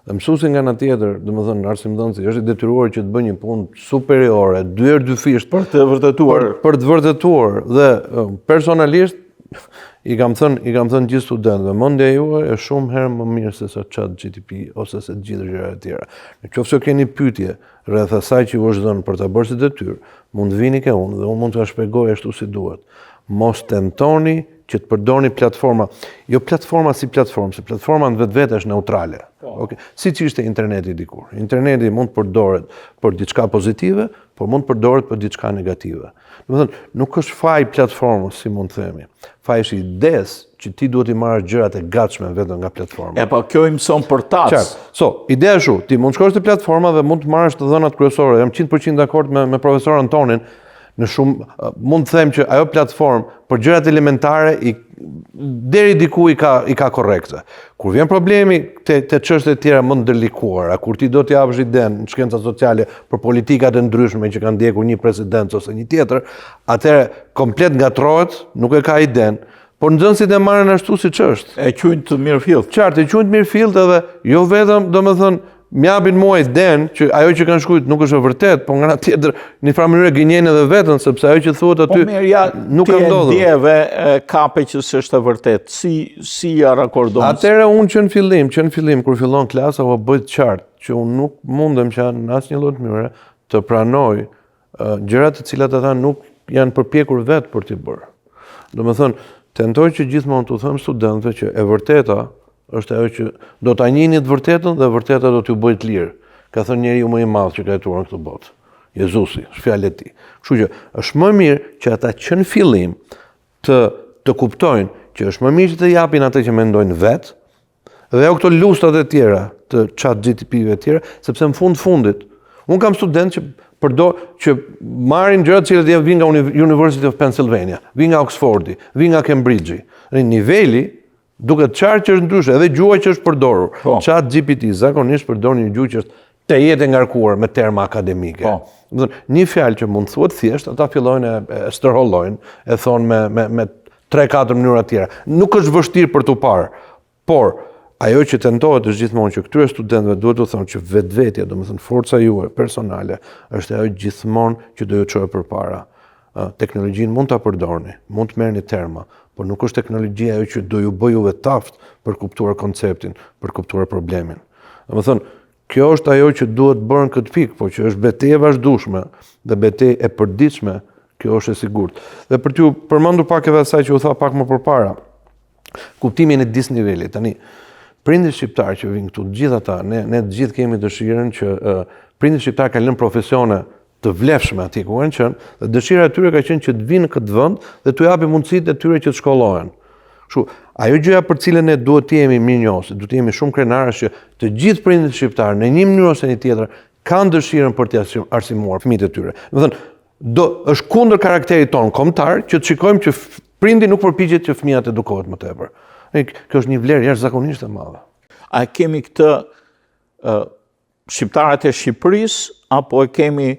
S2: Dhe mësuesi nga ana tjetër, domethënë arsimdhënësi, është I detyruar që të bëjë një punë superiore, dyfisht
S1: për të vërtetuar.
S2: Për të vërtetuar dhe personalisht I kam thënë gjithë studentëve, mendja juaj është shumë herë më mirë se sa ChatGPT ose se gjithë gjërat e tjera. Nëse keni pyetje rreth asaj që ju është dhënë për ta bërë si detyrë, mund vini ke unë dhe unë mund t'ja shpjegoj ashtu si duhet. Mos tentoni që të përdorni platforma, jo platforma si platformë, se platforma në vetvete është neutrale. Okay? Siç ishte interneti dikur. Interneti mund të përdoret për diçka pozitive, por mund të përdoret për diçka negative. Domethënë, nuk është faji platformës, si mund të themi. Faji është idesë që ti duhet I marrësh gjërat e gatshme vetëm nga platforma.
S1: Po kjo I mëson për tas.
S2: Qartë. Ideja është ti mund shkosh te platforma dhe mund të marrësh të dhënat kryesore. Jam 100% dakord me profesor Antonin. Në shumë mund të them që ajo platformë për gjërat elementare deri diku I ka korrekte. Kur vjen problemi te çështjet e tjera më ndërlikuara, kur ti do të japësh iden në shkenca sociale për politikat e ndryshme që kanë ndjekur një president ose një tjetër, atëherë komplet ngatrohet, nuk e ka iden, por nxënësit e marrin ashtu siç është.
S1: E quajnë të mirëfillt.
S2: Qartë, e quajnë të mirëfillt edhe jo vetëm, domethënë m'japin mua iden që ajo që kanë shkruajtur nuk është e vërtetë, por nga ana tjetër në një mënyrë gënjejnë edhe veten sepse ajo që thuhet aty nuk ka ndodhur.
S1: Ti ndjeve kape që s'është e vërtetë. Si ja rakordon?
S2: Atëherë unë që në fillim kur fillon klasa apo bëhet qartë që unë nuk mundem që në asnjë lloj mënyre të pranoj gjërat të cilat ata nuk janë përpjekur vetë për t'i bërë. Domethënë, tentoj që gjithmonë t'u them studentëve që e vërteta është ajo që do ta njihni të vërtetën dhe vërteta do t'ju bëjë të lirë. Ka thënë njeriu më I madh që ka jetuar në këtë botë. Jezusi, është fjalë e tij. Kështu që është më mirë që ata që në fillim të kuptojnë që është më mirë që të japin atë që mendojnë vetë, dhe ajo këto lustat e tjera të ChatGPT-ve të tjera, sepse në fundit unë kam student që marrin gjërat që vijnë nga University of Pennsylvania, vijnë nga Oxfordi, vijnë nga Cambridge. Në niveli duket qartë që është ndryshe, edhe gjuha që është përdorur. ChatGPT zakonisht përdor një gjuhë që është të jetë e ngarkuar me terma akademike. Një fjalë që mund thuhet thjesht, ata fillojnë e stërhollojnë, e thonë me 3-4 mënyra tjera. Nuk është vështirë për t'u parë, por ajo që tentohet është gjithmonë që këtyre studentëve duhet të thonë që vetvetja, domethënë forca juaj personale, është ajo gjithmonë që do ju çojë përpara. Teknologjinë mund ta përdorni, mund të merrni terma, por nuk është teknologjia ajo që do ju bëjë juve taft për kuptuar konceptin, për kuptuar problemin. Domethënë, Kjo është ajo që duhet bërë në këtë pikë, po që është betejë e vazhdueshme dhe betejë e përditshme, kjo është e sigurt. Dhe për t'ju përmendur pak edhe asaj që u tha pak më përpara, kuptimin e disnivelit. Tani, prindit shqiptar që vinë këtu, gjithë ata, ne të gjithë kemi dëshirën që prindit shqiptar kanë lënë profesione të vlefshme atje ku kanë qenë, dhe dëshira e tyre ka qenë që të vinë në këtë vend dhe t'u japin mundësitë e tyre që të shkollohen. Kështu, ajo gjëja për cilën ne duhet të jemi mirënjohës, duhet të jemi shumë krenarësh që të gjithë prindit shqiptar në një mënyrë ose një tjetër kanë dëshirën për të arsimuar fëmijët e tyre. Do të thënë, është kundër karakterit tonë kombëtar që të shikojmë që prindi nuk përpiqet që fëmijat edukohet më tepër. Kjo është një vlerë jashtëzakonisht e madhe.
S1: A kemi këtë shqiptarët e Shqipërisë, apo e kemi,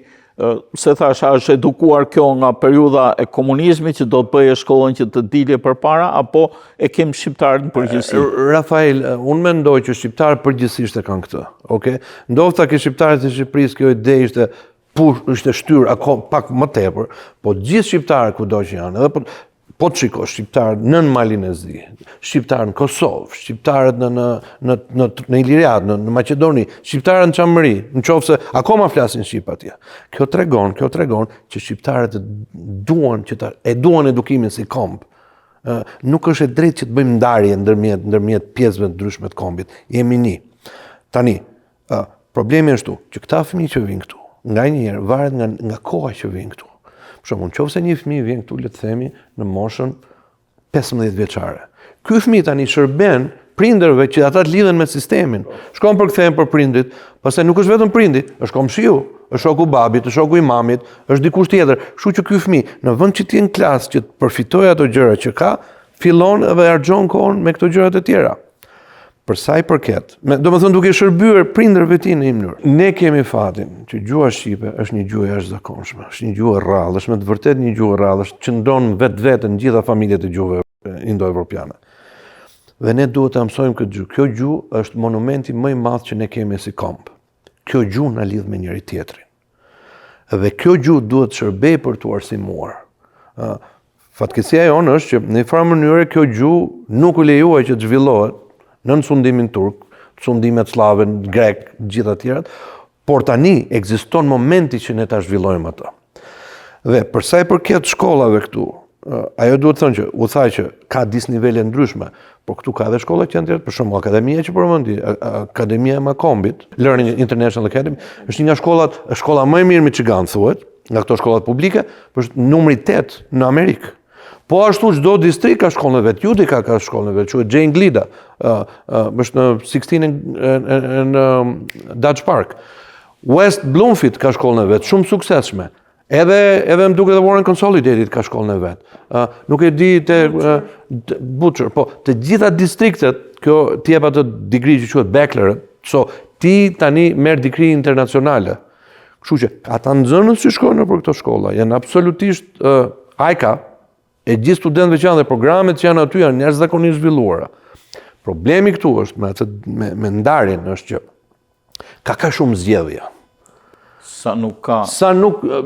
S1: se thash, është edukuar kjo nga periudha e komunizmit që do të bëje shkollën që të dilje përpara, apo e kemi shqiptarët në përgjithësi?
S2: Rafael, unë mendoj që shqiptarët përgjithsisht e kanë këtë, okay? Ndofta që shqiptarët e Shqipërisë kjo ide ishte shtyrë pak më tepër, po gjithë shqiptarët kudo që janë, edhe po të shikosh shqiptarët në Malinezi, shqiptarët në Kosovë, shqiptarët në Iliriat, në Maqedoni, shqiptarët në Çamëri, në qoftë se akoma flasin shqip atje. Kjo tregon që shqiptarët duan edukimin si komb. Nuk është e drejtë që të bëjmë ndarje ndërmjet pjesëve të ndryshme të kombit. Jemi një. Tani, problemi është që këta fëmijë që vinë këtu, nganjëherë varet nga koha që vinë këtu. Për shembull, nëse një fëmijë vjen këtu, le të themi, në moshën 15 vjeçare. Ky fëmijë tani shërben prindërve që ata të lidhen me sistemin. Shkon përkthehen për prindrit, pastaj nuk është vetëm prindi, është komshiu, është shoku i babit, është shoku i mamit, është dikush tjetër. Kështu që ky fëmijë, në vend që të jenë në klasë që të përfitojë ato gjëra që ka, fillon edhe harxhon kohën me këto gjërat e tjera. Për sa i përket, domethënë duke shërbyer prindërve të tij në një mënyrë. Ne kemi fatin që gjuha shqipe është një gjuhë e jashtëzakonshme, është një gjuhë e rrallë, është me të vërtetë një gjuhë e rrallë, është qëndron vetvete në gjitha familjet e gjuhëve indo-evropiane. Dhe ne duhet ta mësojmë këtë gjuhë. Kjo gjuhë është monumenti më i madh që ne kemi si komb. Kjo gjuhë na lidh me njëri tjetrin. Dhe kjo gjuhë duhet të shërbejë për t'u arsimuar. Fatkeqësia jonë është që në një farë mënyrë kjo gjuhë nuk u lejuaj që të zhvillohet në sundimin turk, sundimet slave, grek, gjitha tjerat, por tani ekziston momenti që ne ta zhvillojmë atë. Dhe për sa i përket shkollave këtu, ajo duhet të thënë që u tha që ka disnivele ndryshme, por këtu ka edhe shkolla që janë tjetër, për shembull akademia që përmendi, Akademia e Makombit, Learning International Academy, është një nga shkolla më e mirë në Michigan thuhet, nga këto shkollat publike, për numri 8 në Amerikë. Po ashtu çdo distrikt ka shkollën e vet. Utica ka shkollën e vet, quhet Jane Glida, është në 16 në Dodge Park. West Bloomfield ka shkollën e vet, shumë suksesshme. Edhe më duket edhe Warren Consolidated ka shkollën e vet. Nuk e di te Butcher, po të gjitha distriktet, kjo ti jep atë digri që quhet bachelor, so ti tani merr digri internacionale. Kështu që ata nxënës që shkojnë nëpër këto shkolla janë absolutisht ajka. E gjithë studentëve që janë dhe programet që janë aty janë jashtëzakonisht zhvilluara. Problemi këtu është me ndarjen është që ka shumë zgjedhje.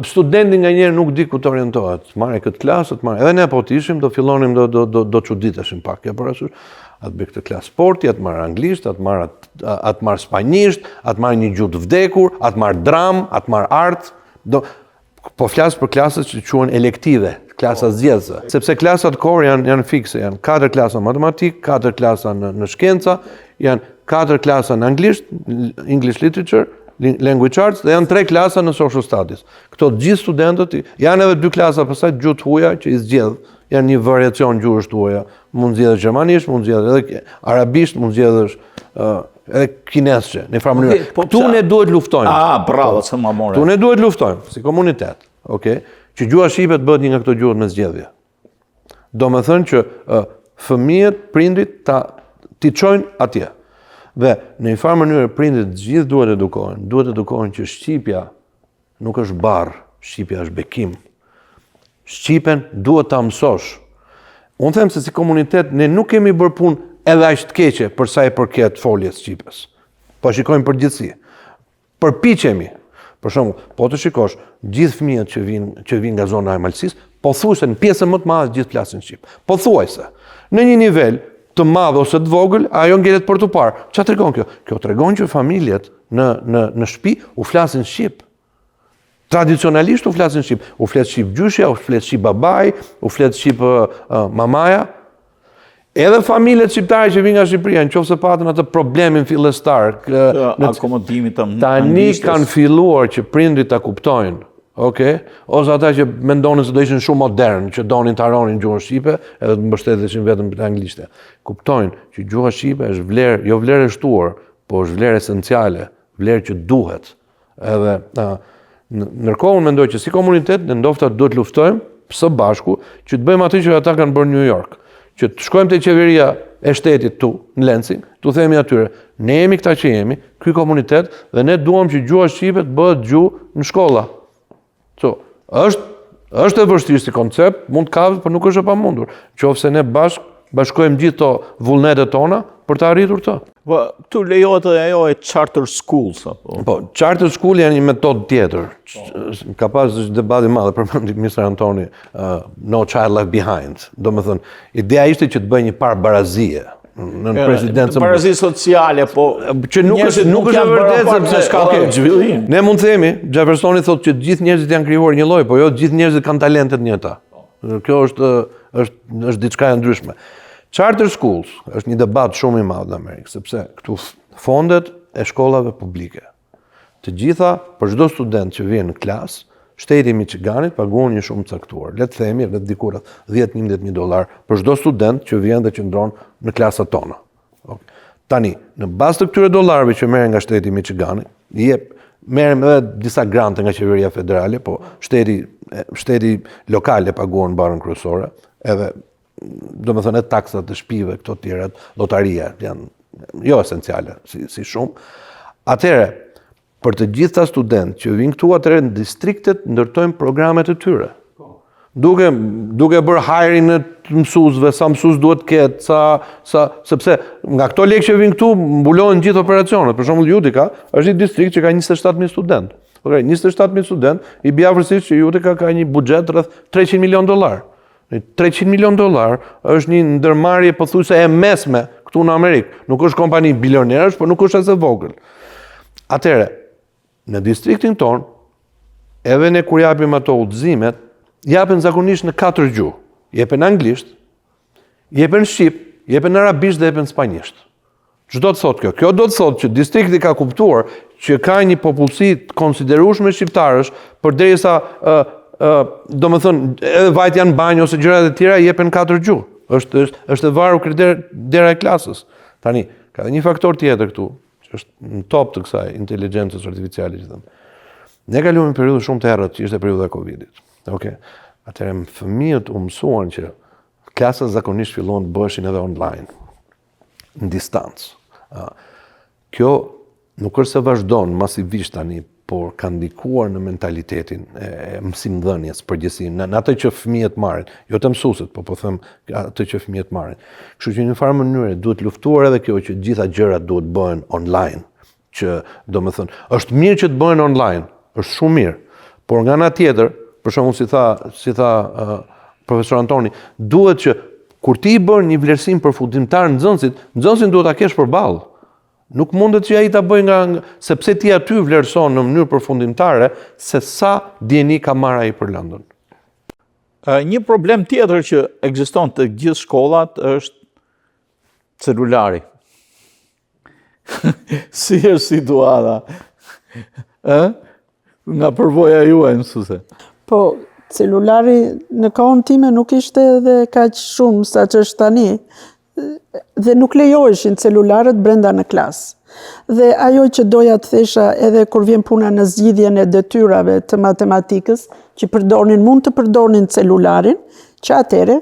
S2: Studenti nganjëherë nuk di ku të orientohet. Marrë këtë klasë, edhe ne po të ishim, do fillonim do çuditeshim pak. Ja parasysh, atë bëj këtë klasë sporti, atë marr anglisht, atë marr spanjisht, atë marr një gjuhë të vdekur, atë marr dram, atë marr art. Po flas për klasat që quhen elektive, klasa zgjedhëse, sepse klasat core janë fikse, janë 4 klasa matematik, 4 klasa në shkenca, janë 4 klasa në anglisht, English Literature, Language Arts, dhe janë 3 klasa në Social Studies. Këto gjithë studentët janë edhe 2 klasa pastaj gjuhë të huaja që i zgjedh, janë një variacion gjuhësh të huaja. Mund zgjedhësh gjermanisht, mund zgjedhësh edhe arabisht, mund zgjedhësh edhe kinesisht, në farë mënyrë. Këtu ne duhet luftojmë.
S1: Bravo, se ma more.
S2: Këtu ne duhet luftojmë si komunitet, okay? Që gjuha shqipe të bëhet një nga këto gjuhët me zgjedhje. Do me thënë që fëmijët, prindrit t'i çojnë atje. Dhe në një farë mënyrë prindrit gjithë duhet edukohen që shqipja nuk është barr, shqipja është bekim. Shqipen duhet ta mësosh. Unë them se si komunitet ne nuk kemi bërë punë edhe aq të keqe për sa i përket foljes shqipes. Po shikojmë përgjithësi. Përpiqemi. Për shembull, po të shikosh, gjithë fëmijët që vinë nga zona e Malësisë, pothuajse në pjesën më të madhe gjithë flasin shqip. Pothuajse. Në një nivel të madh ose të vogël, ajo ngelet për të parë. Çfarë tregon kjo? Kjo tregon që familjet në shtëpi u flasin shqip. Tradicionalisht u flasin shqip. U flet shqip gjyshja, u flet shqip babai, u flet shqip mamaja. Edhe familjet shqiptare që vinë nga Shqipëria, nëse patën atë problemin fillestar,
S1: akomodimit të
S2: tani kanë filluar që prindrit ta kuptojnë. Okej, ose ata që mendonin se do ishin shumë modern, që donin të haronin gjuhën shqipe, edhe të mbështeteshin vetëm për anglishte. Kuptojnë që gjuha shqipe është vlerë, jo vlerë e shtuar, po është vlerë esenciale, vlerë që duhet. Edhe ndërkohë unë mendoj që si komunitet ne ndofta duhet luftojmë së bashku që të bëjmë atë që ata kanë bërë në New York, që të shkojmë te qeveria e shtetit tu në Lansing, tu themi atyre, ne jemi këta që jemi, ky komunitet dhe ne duam që gjuha shqipe të bëhet gjuhë në shkolla. Është e vështirë si koncept, mund të kapet, por nuk është e pamundur. Qofse ne bashkojmë gjithë to vullnetet tona për të arritur të.
S1: Po, këtu lejohet edhe ajo e charter schools apo?
S2: Po, charter school janë një metodë tjetër. Ka pas debat i madh përmendi Mr. Antoni, No Child Left Behind. Domethënë, ideja ishte që të bëjë një parë barazie në presidencën.
S1: Barazi sociale, po
S2: që nuk është e vërtetë sepse
S1: s'ka zhvillim.
S2: Ne mund të themi, Jeffersoni thotë që të gjithë njerëzit janë krijuar një lloj, po jo të gjithë njerëzit kanë talentet të njëjta. Kjo është diçka e ndryshme. Charter schools është një debat shumë i madh në Amerikë, sepse këtu fondet e shkollave publike. Të gjitha për çdo student që vjen në klasë, shteti i Michiganit paguon një shumë caktuar. Le të themi vetë diku rreth $10,000 për çdo student që vjen dhe qëndron në klasat tona. Tani, në bazë të këtyre dollarëve që merren nga shteti i Michiganit, merrem edhe disa grante nga qeveria federale, po shteti lokal e paguon barën kryesore, edhe domethënë taksat e shtëpive, këto të tjerat, llotaria janë jo esenciale si shumë. Atëherë, për të gjitha student që vinë këtu, atëherë në distriktet ndërtojmë programet e tyre. Duke bërë hiring në mësuesve, sa mësues duhet të ketë, sepse nga këto lekë që vinë këtu mbulohen gjithë operacionet. Për shembull Utica është një distrikt që ka 27,000 student. 27,000 student, i bie afërsisht që Utica ka një buxhet rreth $300 milion. $300 milion është një ndërmarrje pothuajse e mesme këtu në Amerikë. Nuk është kompani bilionerësh, por nuk është as e vogël. Atëherë, në distriktin ton, edhe ne kur japim ato udhëzimet, japen zakonisht në 4 gjuhë. Jepen anglisht, jepen shqip, jepen arabisht dhe jepen spanjisht. Ç'do të thotë kjo? Kjo do të thotë që distrikti ka kuptuar që ka një popullsi të konsiderueshme shqiptarësh, përderisa domethënë edhe vajt janë banjë ose gjërat e tjera jepen 4 gjuhë. Është e varur dera e klasës. Tani, ka dhe një faktor tjetër këtu, që është në top të kësaj inteligjencës artificiale që thëmë. Ne kaluam një periudhë shumë të errët, që ishte periudha e Covidit. Atëherë fëmijët u mësuan që klasat zakonisht filluan të bëheshin edhe online, në distancë. Kjo nuk është se vazhdon masivisht tani, por ka ndikuar në mentalitetin e mësimdhënies përgjithësi, në atë që fëmijët marrin, jo të mësuesit, po them atë që fëmijët marrin. Kështu që në një farë mënyrë duhet luftuar edhe kjo që gjitha gjërat duhet bëhen online, që domethënë është mirë që të bëhen online, është shumë mirë, por nga ana tjetër, për shembull si tha profesor Antoni, duhet që kur ti bën një vlerësim përfundimtar nxënësin duhet ta kesh përballë. Nuk mundet që ai ta bëjë nga sepse ti aty vlerëson në mënyrë përfundimtare se sa dieni ka marrë ai për lëndën.
S1: Një problem tjetër që ekziston të gjithë shkollat është celulari. Si është situata? Nga përvoja juaj mësuese.
S4: Po, celulari në kohën time nuk ishte edhe kaq shumë sa që është tani. Dhe nuk lejoheshin celularët brenda në klasë. Dhe ajo që doja të thesha edhe kur vjen puna në zgjidhjen e detyrave të matematikës, që mund të përdornin celularin, që atëre,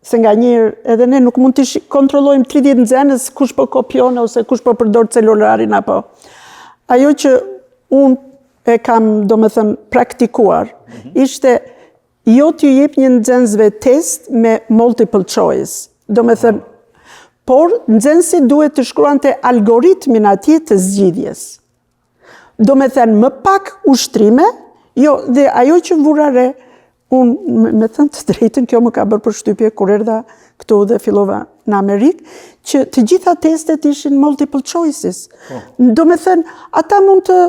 S4: se nga njërë edhe ne nuk mund të kontrollojmë 30 nxënës kush po kopjon ose kush po përdor celularin apo. Ajo që unë e kam domethënë praktikuar, ishte jo t'ju jep një nxënësve test me multiple choice. Por nxënësi duhet të shkruante algoritmin atje të zgjidhjes. Më pak ushtrime, jo, dhe ajo që vura re, unë me thënë të drejtën, kjo më ka bërë përshtypje kur erdha këtu dhe fillova në Amerikë, që të gjitha testet ishin multiple choices. Do me thënë, ata mund të,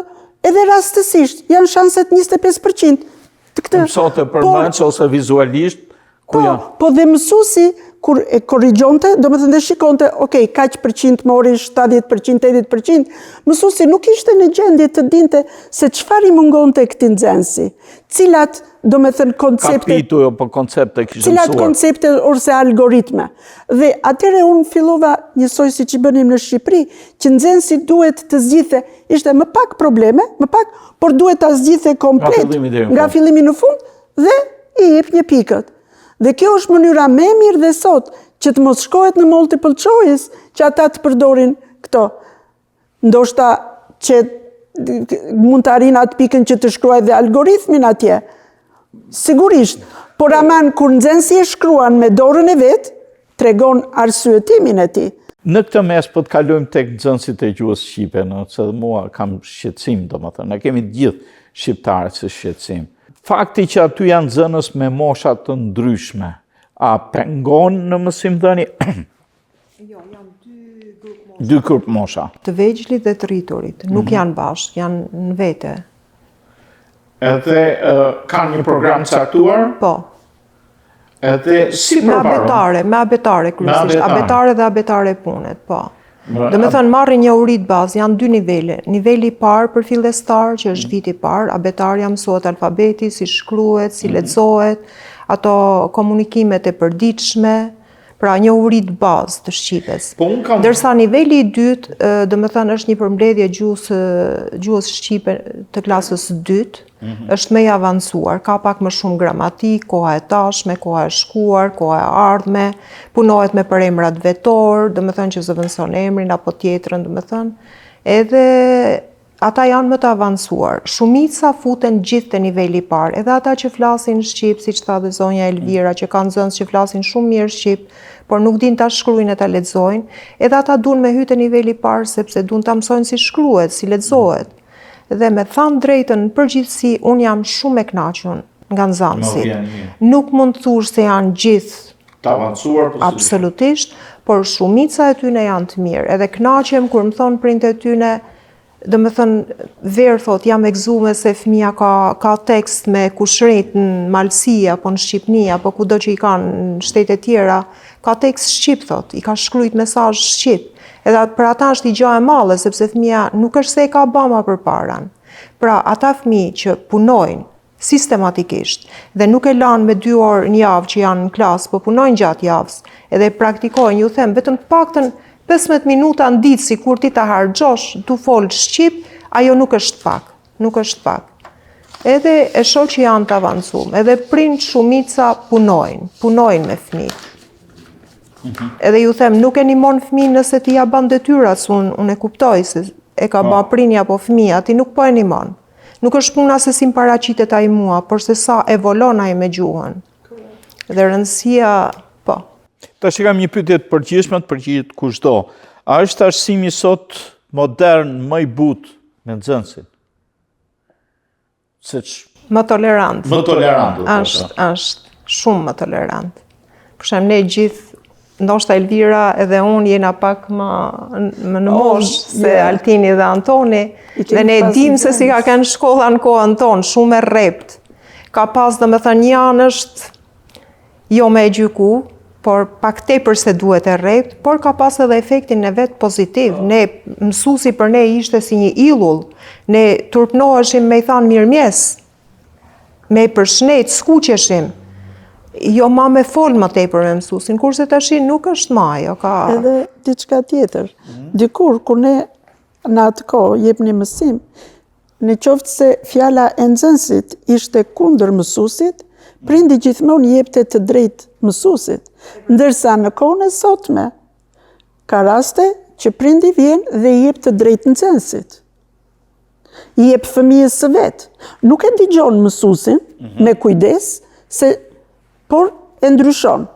S4: edhe rastësisht, janë shanset 25% të këtë.
S1: Mësote për mëç ose vizualisht, ku janë?
S4: Po dhe mësuesi, kur e korrigjonte, do me thënë dhe shikonte, okej, kaq përqind mori 70%, 80%, mësuesi nuk ishte në gjendje të dinte se çfarë i mungonte këtij nxënësi, cilat, do me thënë, koncepte...
S1: Kapitu, po koncepte kishte mësuar.
S4: Cilat koncepte ose algoritme. Dhe atëre unë fillova njësoj si që bënim në Shqipëri, që nxënësi duhet të zgjidhte, ishte më pak probleme, më pak, por duhet të zgjidhte komplet, nga fillimi në fund, dhe i jep një pikët. Dhe kjo është mënyra më e mirë dhe sot, që të mos shkohet në multiple choice, që ata të përdorin këto. Ndoshta që mund të arrin atë pikën që të shkruaj dhe algoritmin atje. Sigurisht, por aman kur nxënësi e shkruan me dorën e vet, tregon arsyetimin e tij.
S1: Në këtë mes po të kalojmë tek nxënësit e gjuhës shqipe, se mua kam shqetësim, domethënë, ne kemi të gjithë shqiptarët se shqetësim. Fakti që aty janë nxënës me mosha të ndryshme, a pengon në mësimdhënie?
S5: Jo, janë
S1: dy grup mosha.
S5: Të vegjëlit dhe të rriturit, nuk janë bashkë, janë në vete.
S1: Edhe kanë një program caktuar?
S5: Po.
S1: Edhe si përvaron?
S5: Me abetare kryesisht, abetare dhe abetare punet, po. Do me thënë marrin një urit bazë, janë 2 nivele. Niveli parë për fillestar, që është viti parë, abetarja mësohet alfabeti, si shkruhet, si lexohet, ato komunikimet e përditshme, pra një urit bazë të shqipes. Ndërsa niveli i dytë, do me thënë është një përmbledhje gjuhës shqipe të klasës 2, është më i avancuar, ka pak më shumë gramatik, koha e tashme, koha e shkuar, koha e ardhme, punohet me përemrat vetor, do me thënë që zëvendëson emrin apo tjetrën, do me thënë, edhe ata janë më të avancuar. Shumica futen gjithë të niveli parë, edhe ata që flasin shqip, si që tha dhe zonja Elvira, që kanë nxënës që flasin shumë mirë shqip, por nuk din ta shkruajnë e ta lexojnë, edhe ata duan me hyjë te niveli parë sepse duan ta mësojnë si shkruhet, si lexohet. Dhe me thënë drejtën, në përgjithësi, unë jam shumë e kënaqur nga nxënësit. Nuk mund të thush se janë gjithë
S1: të avancuar,
S5: absolutisht, por shumica e tyre janë të mirë. Edhe kënaqem kur më thon prindërit e tyre, do me thënë, verë thot, jam e gëzuar se fëmia ka tekst me kushrit në Malsi, apo në Shqipni, apo kudo që i kanë në shtete tjera, ka tekst shqip, thot, i ka shkrujt mesazh shqip. Edhe për ata është i gjë e madhe, sepse fëmia nuk është se e ka bama përpara. Pra, ata fëmijë që punojnë sistematikisht dhe nuk e lanë me 2 orë në javë që janë në klasë, po punojnë gjatë javës, edhe praktikojnë, ju them, vetëm të paktën 15 minuta në ditë, si kur ti ta harxhosh tu folë shqip, ajo nuk është pak, nuk është pak. Edhe e shoh që janë të avancuar, edhe prind shumica punojnë me fëmijë. Edhe ju them, nuk e ndihmon fëmijën nëse ti ja ban detyrat, unë e kuptoj se e ka ba prinja apo fëmia, ti nuk po e ndihmon. Nuk është puna se si më paraqitet ai mua, por se sa evolon ai me gjuhën. Dhe rëndësia, po.
S1: Tash kam një pyetje të përgjithshme, të përgjigjet kushdo. A është arsimi sot modern më i butë me nxënësit?
S5: Më tolerant.
S1: Më tolerant.
S5: Është shumë më tolerant. Për shembull, ne gjithë, ndoshta Elvira edhe unë jena pak më në moshë se Altini dhe Antoni, dhe ne dim se si ka qenë shkolla në kohën tonë, shumë e rrept. Ka pas, domethënë, një anë është jo me e gjyku, por pak tepër se duhet e rrept, por ka pas edhe efektin e vet pozitiv. Ne, mësuesi për ne ishte si një illull, ne turpnoheshim me i thanë mirëmjes, me i përshëndet, skuqeshim, jo ma me fol më tepër me mësuesin, kurse tash nuk është më ajo, ka
S4: edhe diçka tjetër. Dikur kur ne në atë kohë jep një mësim, në qoftë se fjala e nxënësit ishte kundër mësuesit, prindi gjithmonë jepte të drejtë mësuesit, ndërsa në kohën e sotme ka raste që prindi vjen dhe i jep të drejtë nxënësit. I jep fëmijës së vet. Nuk e ndigjon mësuesin me kujdes, por e ndryshon.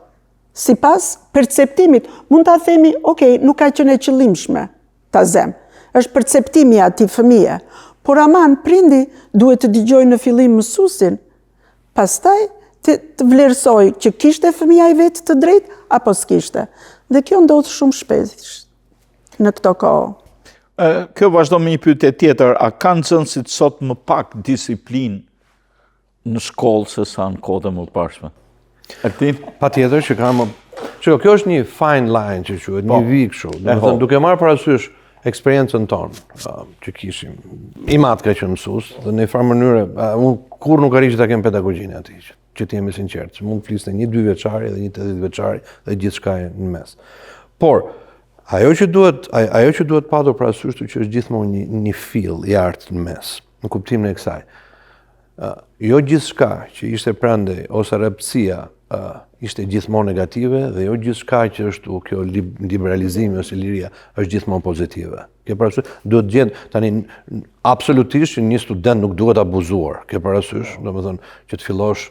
S4: Sipas perceptimit, mund ta themi, okay, nuk ka qenë e qëllimshme ta zem. Është perceptimi atij fëmije. Por aman prindi duhet të dëgjojë në fillim mësuesin, pastaj të vlerësoj që kishte fëmija i vetë të drejtë, apo s'kishte. Dhe kjo ndodhë shumë shpesh në këto kohë.
S1: Kjo vazhdo me një pyetje tjetër, a kanë nxënësit sot më pak disiplinë në shkollë se sa në kohët e mëparshme? Artin?
S2: Patjetër që kam. Kjo është një fine line që quhet, një vik kështu. Domethënë duke marrë parasysh eksperiencën tonë që kishim. I matë ka qenë mësues dhe në një farë mënyrë unë kur nuk arrij që ta kem pedagogjinë aty, që të jemi sinqertë. Mund të flisë një 2 vjeçari dhe një 80 vjeçari dhe gjithçka në mes. Por ajo që duhet patur parasysh që është gjithmonë një fill i artë në mes, në kuptimin e kësaj. Jo gjithçka që ishte prandej ose rreptësia ishte gjithmonë negative dhe jo gjithçka që është kjo liberalizimi ose liria është gjithmonë pozitive. Ke parasysh, duhet gjend tani absolutisht që një student nuk duhet abuzuar. Ke parasysh, domethënë që të fillosh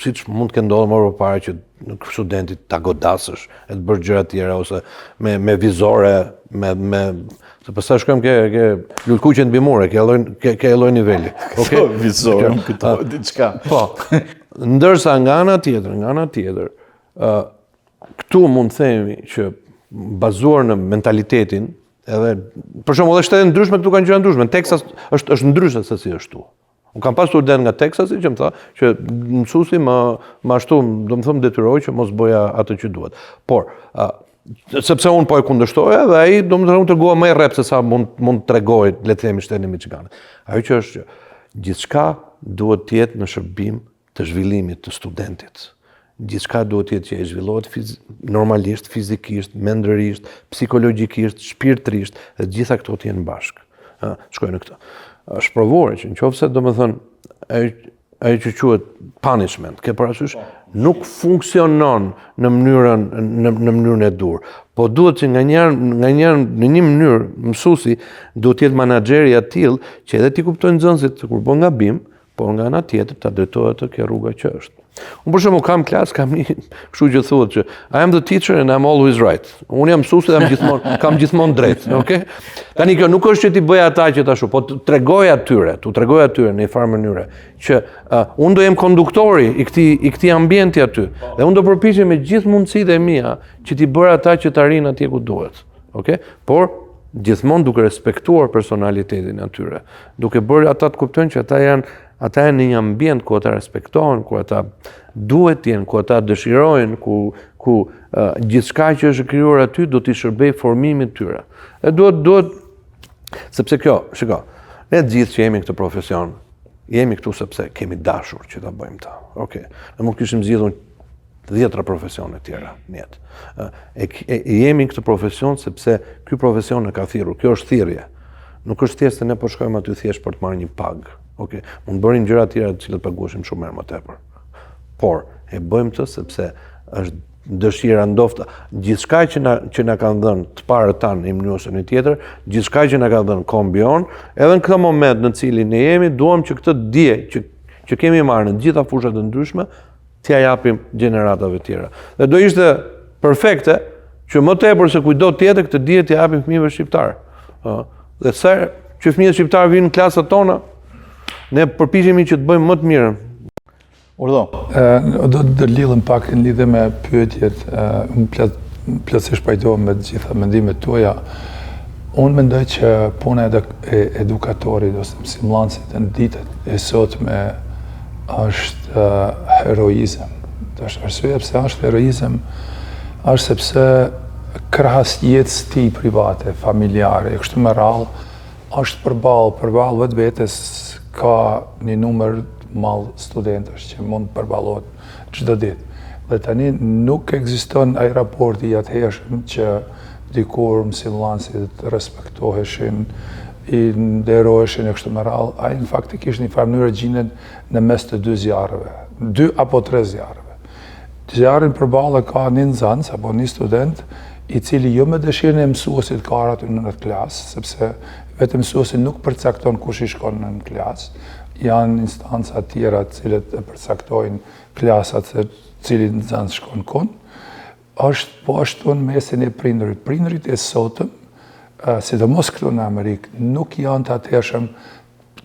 S2: siç mund të kenë ndodhur më parë që studentit ta godasësh e të bërë gjëra të tjera ose me vizore, se pastaj shkojmë ke lulkuqen mbi mure, ke lloj niveli. Okej,
S1: vizore këto diçka.
S2: Po. Ndërsa nga ana tjetër, këtu mund të themi që bazuar në mentalitetin, edhe për shembull edhe shtete ndryshme këtu kanë gjëra ndryshme. Në Texas është ndryshe se si është këtu. Unë kam pas student nga Texasi që më tha që mësuesi më ashtu, do më thëmë detyroj që mos bëja atë që duhet. Por, sepse unë po e kundërshtoja dhe ai do më thëmë tregova më i rrep se sa mund të tregoj, le të themi shtetin e Michiganit. Ajo që është që gjithçka duhet të jetë në shërbim të zhvillimit të studentit. Gjithçka duhet të jetë që e zhvillohet normalisht, fizikisht, mendërisht, psikologjikisht, shpirtërisht, dhe gjitha këto të jenë bashkë. Shkojnë në këtë. Është provuar që nëse domethënë ajo që quhet punishment, ke parasysh, nuk funksionon në mënyrën e dur. Po duhet që nga një në një mënyrë mësuesi duhet të jetë menaxher i tillë që edhe ti kuptojnë nxënësit kur bën gabim, por nga ana tjetër ta drejtohet te kjo rruga që është. Unë për shembull kam klasë, kam një kështu që thuhet që I am the teacher and I'm always right. Unë jam mësuesi dhe kam gjithmonë drejt, okay? Tani kjo nuk është që ti bëj ata që tashu, po t'u tregoj atyre në një farë mënyre që unë do jem konduktori i këtij ambienti aty. Dhe unë do përpiqem me gjithë mundësitë e mia që ti bëra ata që të arrin atje ku duhet. Okay? Por gjithmonë duke respektuar personalitetin e atyre, duke bërë ata të kuptojnë që ata janë në një ambient ku ata respektohen, ku ata duhet të jenë, ku ata dëshirojnë, ku gjithçka që është krijuar aty do t'i shërbej formimit tyre. E duhet sepse kjo, shiko, ne të gjithë që jemi këtë profesion, jemi këtu sepse kemi dashur që ta bëjmë ta. Okej. Ne mund kishim zgjedhur 10 profesione tjera në jetë. Jemi në këtë profesion sepse ky profesion e ka thirrur. Kjo është thirrje. Nuk është thjesht se ne po shkojmë aty thjesht për të marrë një pagë. Okay. Mund bërin gjëra të tjera të cilat paguheshin shumë më tepër. Por e bëjmë të sepse është dëshira ndofta. Gjithçka që na kanë dhënë të parët tanë në mënyrë ose në tjetër, gjithçka që na ka dhënë kombion, edhe në këtë moment në cilin ne jemi, duam që këtë dije që kemi marrë në gjitha fushat e ndryshme, t'ia japim gjeneratave tjera. Dhe do ishte perfekte që më tepër se kujdo tjetër këtë dije t'i japim fëmijëve shqiptar. Dhe sa që fëmijët shqiptar vinë në klasat tona, ne përpiqemi që të bëjmë më të mirën.
S1: Urdhë.
S3: Do të lidhem pak në lidhje me pyetjet, unë plotësisht pajtohem me të gjitha mendimet tuaja. Unë mendoj që puna e edukatorit ose mësimdhënësit në ditët e sotme është heroizëm. Arsyeja pse është heroizëm është sepse krahas jetës tij private, familjare, kështu me radhë, është përballë vetvetes ka një numër mall studentësh që mund të përballohet çdo ditë. Dhe tani nuk ekziston ai raporti i atëhershëm që dikur mësimdhënësit respektoheshin, i nderoheshin e kështu me radhë. Ai në faktikisht në një farë mënyrë gjenden në mes të 2 zjarreve, 2 apo 3 zjarreve. Zjarrin përballë ka një nxënës apo një student i cili jo me dëshirën e mësuesit ka ardhur në klasë, sepse vetëm mësuesi nuk përcakton kush i shkon në klasë, janë instanca tjera të cilët e përcaktojnë klasat se cili nxënës shkon kon. Është po ashtu në mesin e prindërit. Prindërit e sotëm, sidomos këtu në Amerikë, nuk janë të atëhershëm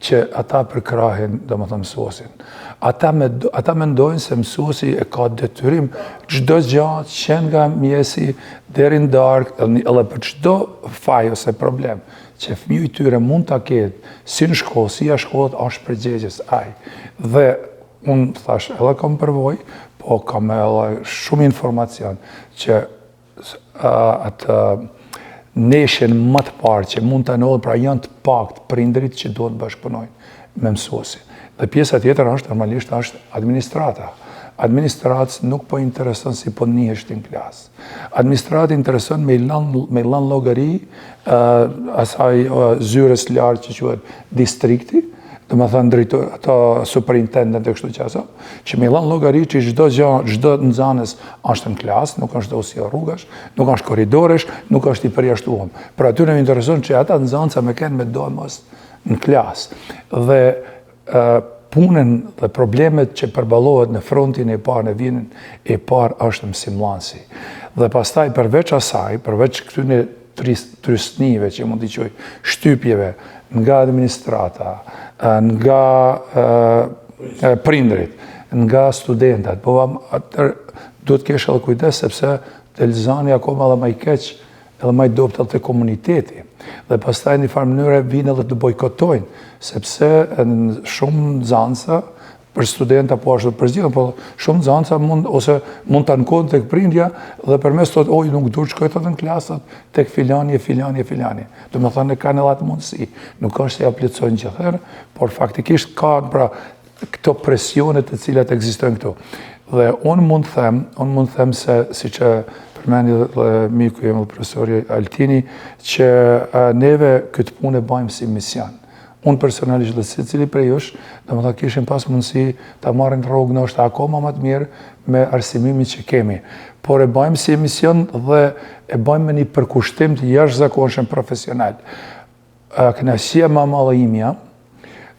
S3: që ata përkrahin, do më thëmë, mësuesin. Ata mendojnë se mësuesi e ka detyrim çdo gjë që nga mjesi deri në darkë, edhe për çdo faj ose problem që fëmiu i tyre mund ta ketë si në shkollë, si jashtë shkollës, është përgjegjës ai. Dhe unë thash, edhe kam përvojë, po kam edhe shumë informacion që atë neshin më të parë që mund të ndodhë, pra janë të pakët prindërit që duhet bashkëpunojnë me mësuesin. Dhe pjesa tjetër është, normalisht, është administrata. Administratës nuk po intereson si po njihesht në klasë. Administratë intereson me lan llogari asaj zyres lartë që quhet distrikti, do më thënë ato superintendent e kështu qasa, që me lan llogari që çdo nxënës është në klasë, nuk është si rrugash, nuk është korridoresh, nuk është i përjashtuar. Për aty më intereson që ata nxënësa me kenë me dorë mos në klasë. Dhe punën dhe problemet që përballohet në frontin e parë, në vinin e parë është mësimdhënësi. Dhe pastaj përveç asaj, përveç këtyre trysnive që mund t'i quaj shtypjeve nga administrata, nga prindrit, nga studentat, po duhet kesh edhe kujdes sepse Elzani akoma edhe më i keq, edhe më i dobët të komuniteti. Dhe pastaj në farë mënyre vinë edhe të bojkotojnë, sepse shumë nxënësa për studenta po ashtu për zgjidhjen, po shumë nxënësa mund të ankohen tek prindja dhe përmes thotë, oj, nuk duhet shkoj atë në klasat tek filani. Do të thonë kanë edhe atë mundësi. Nuk është se ja plotësojnë gjithherë, por faktikisht ka pra këto presione të cilat ekzistojnë këtu. Dhe unë mund të them se siç përmendi dhe miku im profesori Altini, që neve këtë punë e bëjmë si mision. Unë personalisht dhe secili prej jush, domethënë kishim pas mundësi ta marrin rrugën është akoma më të mirë me arsimimin që kemi. Por e bëjmë si mision dhe e bëjmë me një përkushtim të jashtëzakonshëm profesional. Kënaqësia më e madhe imja,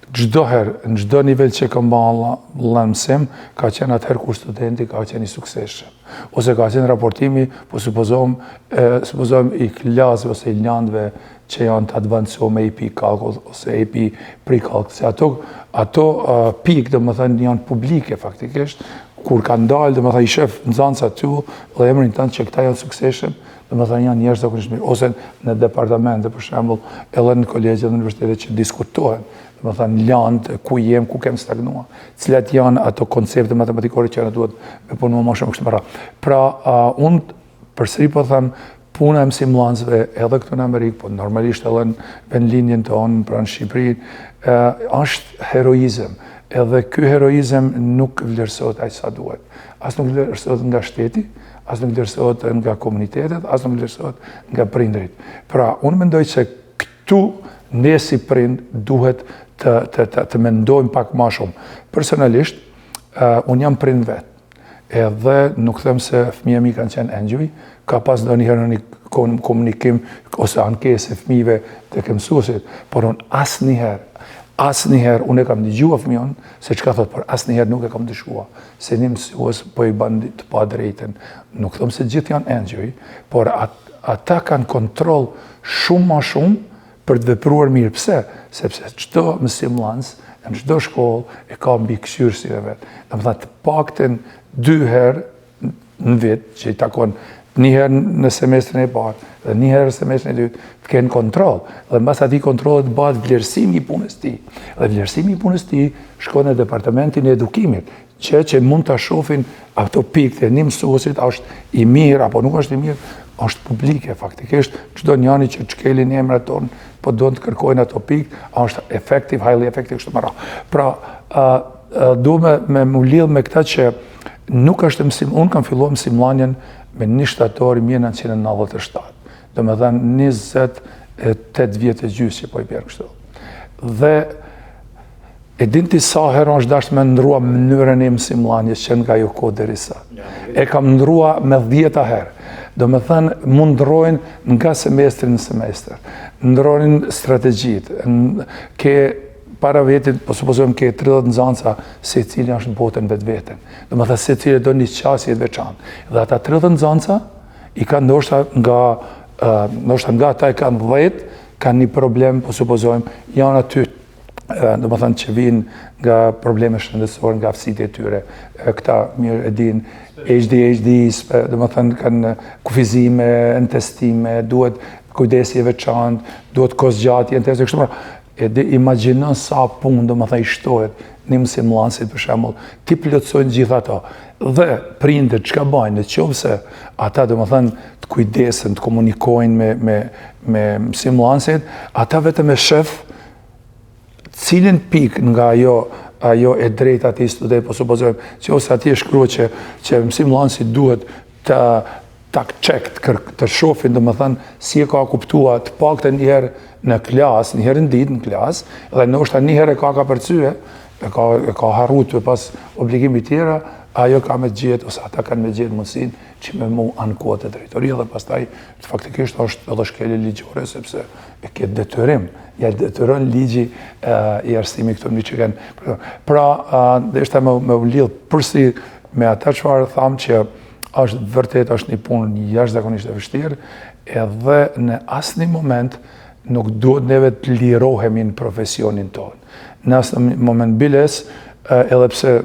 S3: çdo herë, në çdo nivel që kam bërë mësim, ka qenë atëherë kur studenti ka qenë i suksesshëm. Ose ka qenë raportimi, po supozojmë i klasëve ose i landëve që janë të avancuar me AP kalkull ose AP pre-kalkull. Se ato pikë, domethënë, janë publike faktikisht, kur kanë dalë, domethënë i shef nxënësa tu dhe emrin tënd që këta janë suksesshëm, domethënë janë njerëz zakonisht mirë, ose në departamente për shembull, edhe në kolegje dhe universitete që diskutohen, domethënë landë, ku ku kem stagnuar, cilat janë ato koncepte matematikore që na duhet me punuar më shumë kështu më radh. Pra, unë përsëri po them, puna e mësimdhënësve edhe këtu në Amerikë, po normalisht edhe në vendlinjen tonë, pra në Shqipëri, është heroizëm. Edhe ky heroizëm nuk vlerësohet aq sa duhet. As nuk vlerësohet nga shteti, as nuk vlerësohet nga komunitetet, as nuk vlerësohet nga prindrit. Pra, unë mendoj se këtu ne si prind duhet të mendojmë pak më shumë. Personalisht, unë jam prind vetë. Edhe nuk them se fëmijët mi kanë qenë enjoy, ka pas ndonjëherë një komunikim ose ankesë fëmijëve tek mësuesit, por unë asnjëherë unë e kam dëgjuar fëmijën se çka thotë, por asnjëherë nuk e kam dëshuar se një mësues po i bën të padrejtën. Nuk them se gjithë janë enjoy, por ata kanë kontroll shumë më shumë për të vepruar mirë. Pse? Sepse çdo mësimdhënës në çdo shkollë e ka mbi këshyrësin e vet. Domethënë të paktën 2 herë në vit që i takon një herë në semestrin e parë dhe një herë në semestrin e dytë të kenë kontroll. Dhe mbas atij kontrollit bëhet vlerësimi i punës së tij. Dhe vlerësimi i punës së tij shkon në departamentin e edukimit, që mund ta shohin ato pikë të një mësuesit është i mirë apo nuk është i mirë, është publike faktikisht. Çdo njani që çkelin emrat tonë, po do të kërkojnë ato pikë, është effective, highly effective kështu më radh. Pra, duhet me më lidh me këtë që nuk është mësim, unë kam filluar mësimdhënien me 1 shtator 1997. Domethënë 28 vjet e gjysmë që po i bjerë kështu. Dhe e dinti sa herë është dashur me ndrua mënyrën e mësimdhënies që nga ajo kohë deri sa. E kam ndruar me 10 herë. Domethënë mund ndrojnë nga semestri në semestër. Ndrojnë strategjitë. Ke para vetit, po supozojmë ke 30 nxënësa, secili është në botën vetveten. Domethënë secili do një qasje të veçantë. Dhe ata 30 nxënësa i kanë ndoshta nga ata e kanë 10, kanë një problem, po supozojmë, janë aty do më thënë që vinë nga probleme shëndetësore, nga aftësitë e tyre. Këta mirë e din, ADHD, do më thënë kanë kufizime, në testime, duhet kujdesje veçantë, duhet kozgjatje, në teste, kështu mëra. Imagjinon sa punë, do më thënë, i shtohet një mësimëllanësit, për shembull, ti plotësojnë gjithë ato. Dhe prindër çka bajnë, nëse ata do më thënë të kujdesen, të komunikojnë me mësimëllanësit, ata vetëm e shef cilin pik nga ajo e drejt ati student, po supozojmë që ose ati e shkruaj që mësimëllanësi duhet ta check, të shofin, do më thënë, si e ka kuptua të paktën njëherë në klas, njëherë në ditë në klas, dhe ndoshta njëherë e ka përcye, e ka harruar pas obligimit tjera, ajo ka me gjetë, ose ata kanë me gjetë mundësin që me mu ankohet e drejtoria, dhe pastaj faktikisht është edhe shkelje ligjore, sepse e ke detyrim, ja detyron ligji i arsimit këto një që kanë. Pra, dhe ishte me u lidhë përsi me ata çfarë thamë që është vërtet është një punë një jashtëzakonisht e vështirë, edhe në asnjë moment nuk duhet neve të lirohemi në profesionin tonë. Në asnjë moment biles, edhe pse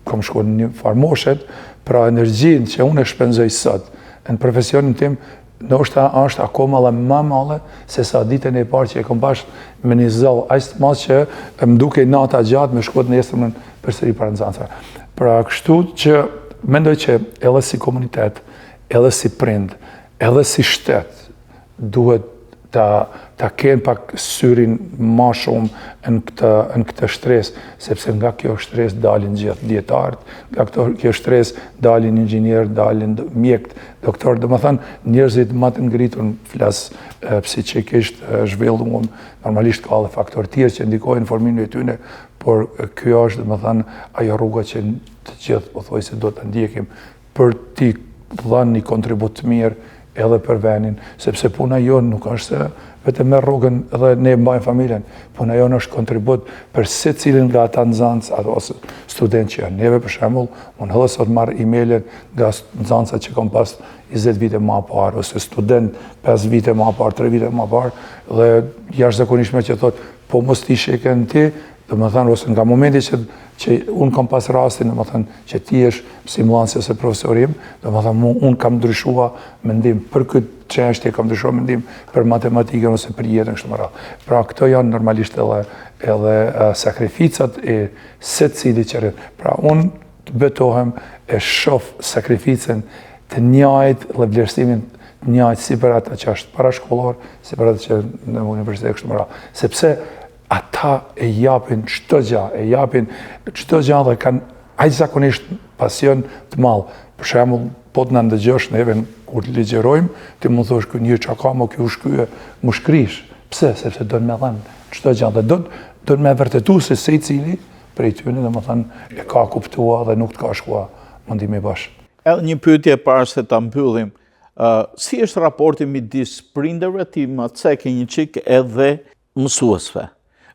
S3: kam shkuar në një farë moshet, pra energjinë që unë e shpenzoj sot në profesionin tim, ndoshta është akoma edhe më madhe se sa ditën e parë që e kam bashkë me një zell aq të madh që më dukej nata gjatë me shkuat nesërmën përsëri para nxënësve. Pra kështu që mendoj që edhe si komunitet, edhe si prind, edhe si shtet, duhet ta kenë pak syrin ma shumë në këtë stres, sepse nga kjo stres dalin gjithë dietarët, nga kjo stres dalin inxhinier, dalin mjekët, doktor, do më thënë, njerëzit më të ngritur, flas psiqikisht, zhvilluar, normalisht ka edhe faktor tjerë që ndikojnë formimin e tyre, por kjo është, do më thënë, ajo rruga që të gjithë pothuajse do ta ndjekim për t'i dhënë një kontribut të mirë edhe për vendin, sepse puna jonë nuk është se vetëm me rrugën edhe ne mbajmë familjen, puna jonë është kontribut për secilin nga ata nxënës ose student që janë. Neve për shembull, unë edhe sot marr emailin nga nxënësat që kam pas 20 vite më parë, ose student 5 vite më parë, 3 vite më parë, dhe jashtëzakonisht që thotë, po mos ti sheken ti, do më thënë, ose nga momenti që unë kam pas rastin, do më thënë, që ti jesh mësimëllanësi ose profesorim, do më thënë, unë kam ndryshua mendim për këtë çështje, kam ndryshua mendim për matematikën ose për jetën kështu me radhë. Pra këto janë normalisht edhe sakrificat e secili që rrit. Pra unë të betohem e shoh sakrificën të njëjtë dhe vlerësimin të njëjtë si për ata që është parashkollor, si për ata që në universitet kështu me radhë. Sepse ata e japin çdo gjë dhe kanë aq zakonisht pasion të madh. Për shembull, po të na ndëgjosh neve kur ligjerojmë, ti mund thosh ky një çka ka, mo ky u shkrye, mu shkrish. Pse? Sepse do të më dhanë çdo gjë dhe do të më vërtetuar se secili prej tyre, domethënë, e ka kuptuar dhe nuk të ka shkuar mendimi bash.
S1: Edhe një pyetje para se ta mbyllim. Si është raporti midis prindërve, ti më cek një çik edhe mësuesve?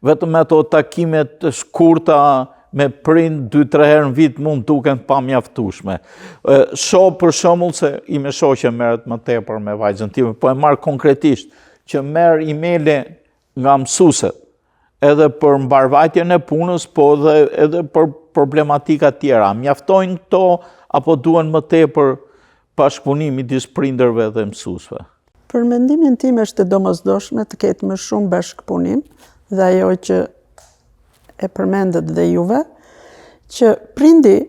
S1: Vetëm ato takimet të shkurta me prind 2-3 herë në vit mund duken pa mjaftueshme. Shoh për shembull se ime shoqja merret më tepër me vajzën time, po e marr konkretisht që merr emaile nga mësuesit, edhe për mbarvajtjen e punës, po edhe për problematika tjera. Mjaftojnë këto apo duhen më tepër bashkëpunim midis prindërve dhe mësuesve?
S4: Për mendimin tim është e domosdoshme të ketë më shumë bashkëpunim, dhe ajo që e përmendet dhe juve, që prindi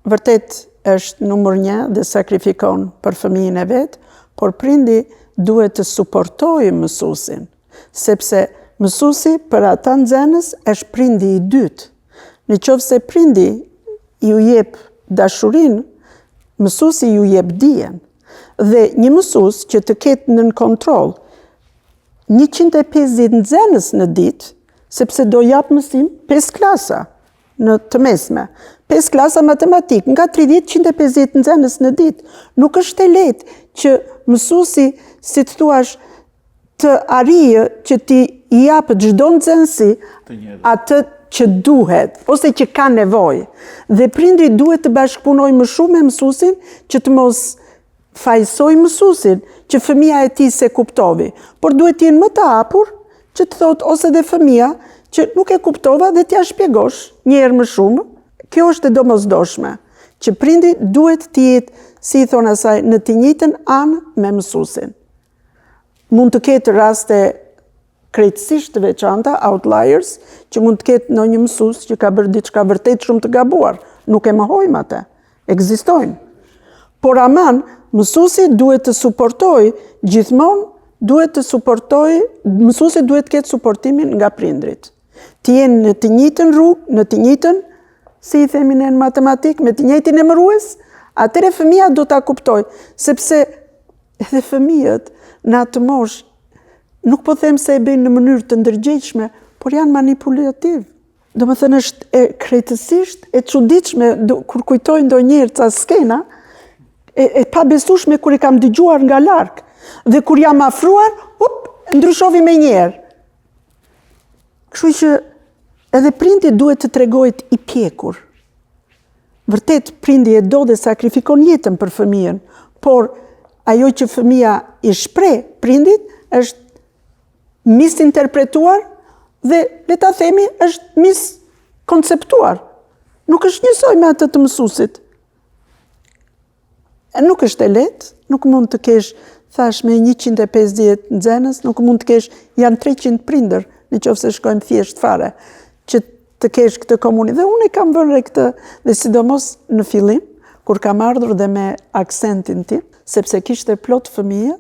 S4: vërtet është numër 1 dhe sakrifikon për fëmijën e vet, por prindi duhet të suportojë mësuesin, sepse mësuesi për ata nxënës është prindi i dytë. Nëse prindi ju jep dashurinë, mësuesi ju jep dijen. Dhe një mësues që të ketë nën kontroll 150 nxënës në ditë, sepse do jap mësim 5 klasa në të mesme. 5 klasa matematik, nga 30-150 nxënës në ditë. Nuk është e lehtë që mësuesi, si të thuash, të arrijë që ti i jap çdo nxënësi atë që duhet, ose që ka nevojë. Dhe prindi duhet të bashkëpunojë më shumë me mësuesin që të mos fajsoj mësuesin që fëmia e tij se kuptovi, por duhet të jenë më të hapur që të thotë ose dhe fëmia që nuk e kuptova dhe t'ja shpjegosh një herë më shumë, kjo është e domosdoshme, që prindi duhet t'jetë, si i thonë asaj, në të njëjtën anë me mësuesin. Mund të ketë raste krejtësisht të veçanta, outliers, që mund të ketë ndonjë mësues që ka bërë diçka vërtet shumë të gabuar, nuk e mohojmë atë, ekzistojnë. Por aman, mësuesi duhet të suportojë gjithmonë, mësuesi duhet të ketë suportimin nga prindrit. Të jenë në të njëjtën rrugë, në të njëjtën, si i themi në matematikë, me të njëjtin emërues, atëre fëmia do ta kuptojë, sepse edhe fëmijët në atë moshë nuk po them se e bëjnë në mënyrë të ndërgjegjshme, por janë manipulativ. Domethënë është e krejtësisht e çuditshme kur kujtoj ndonjëherë ca skena, e pabesueshme kur i kam dëgjuar nga larg. Dhe kur jam afruar, ndryshovi me njerë. Kështu që edhe prindi duhet të tregojë i pjekur. Vërtet, prindi e do dhe sakrifikon jetën për fëmijën, por ajo që fëmija i shpreh prindit është misinterpretuar dhe, le ta themi, është miskonceptuar. Nuk është njësoj me atë të mësuesit. Nuk është e lehtë, nuk mund të kesh, thash, me 150 nxënës, nuk mund të kesh, janë 300 prindër, në qoftë se shkojmë thjesht fare, që të kesh këtë komunitet. Dhe unë e kam vënë këtë, dhe sidomos në fillim, kur kam ardhur dhe me aksentin tim, sepse kishte plot fëmijë,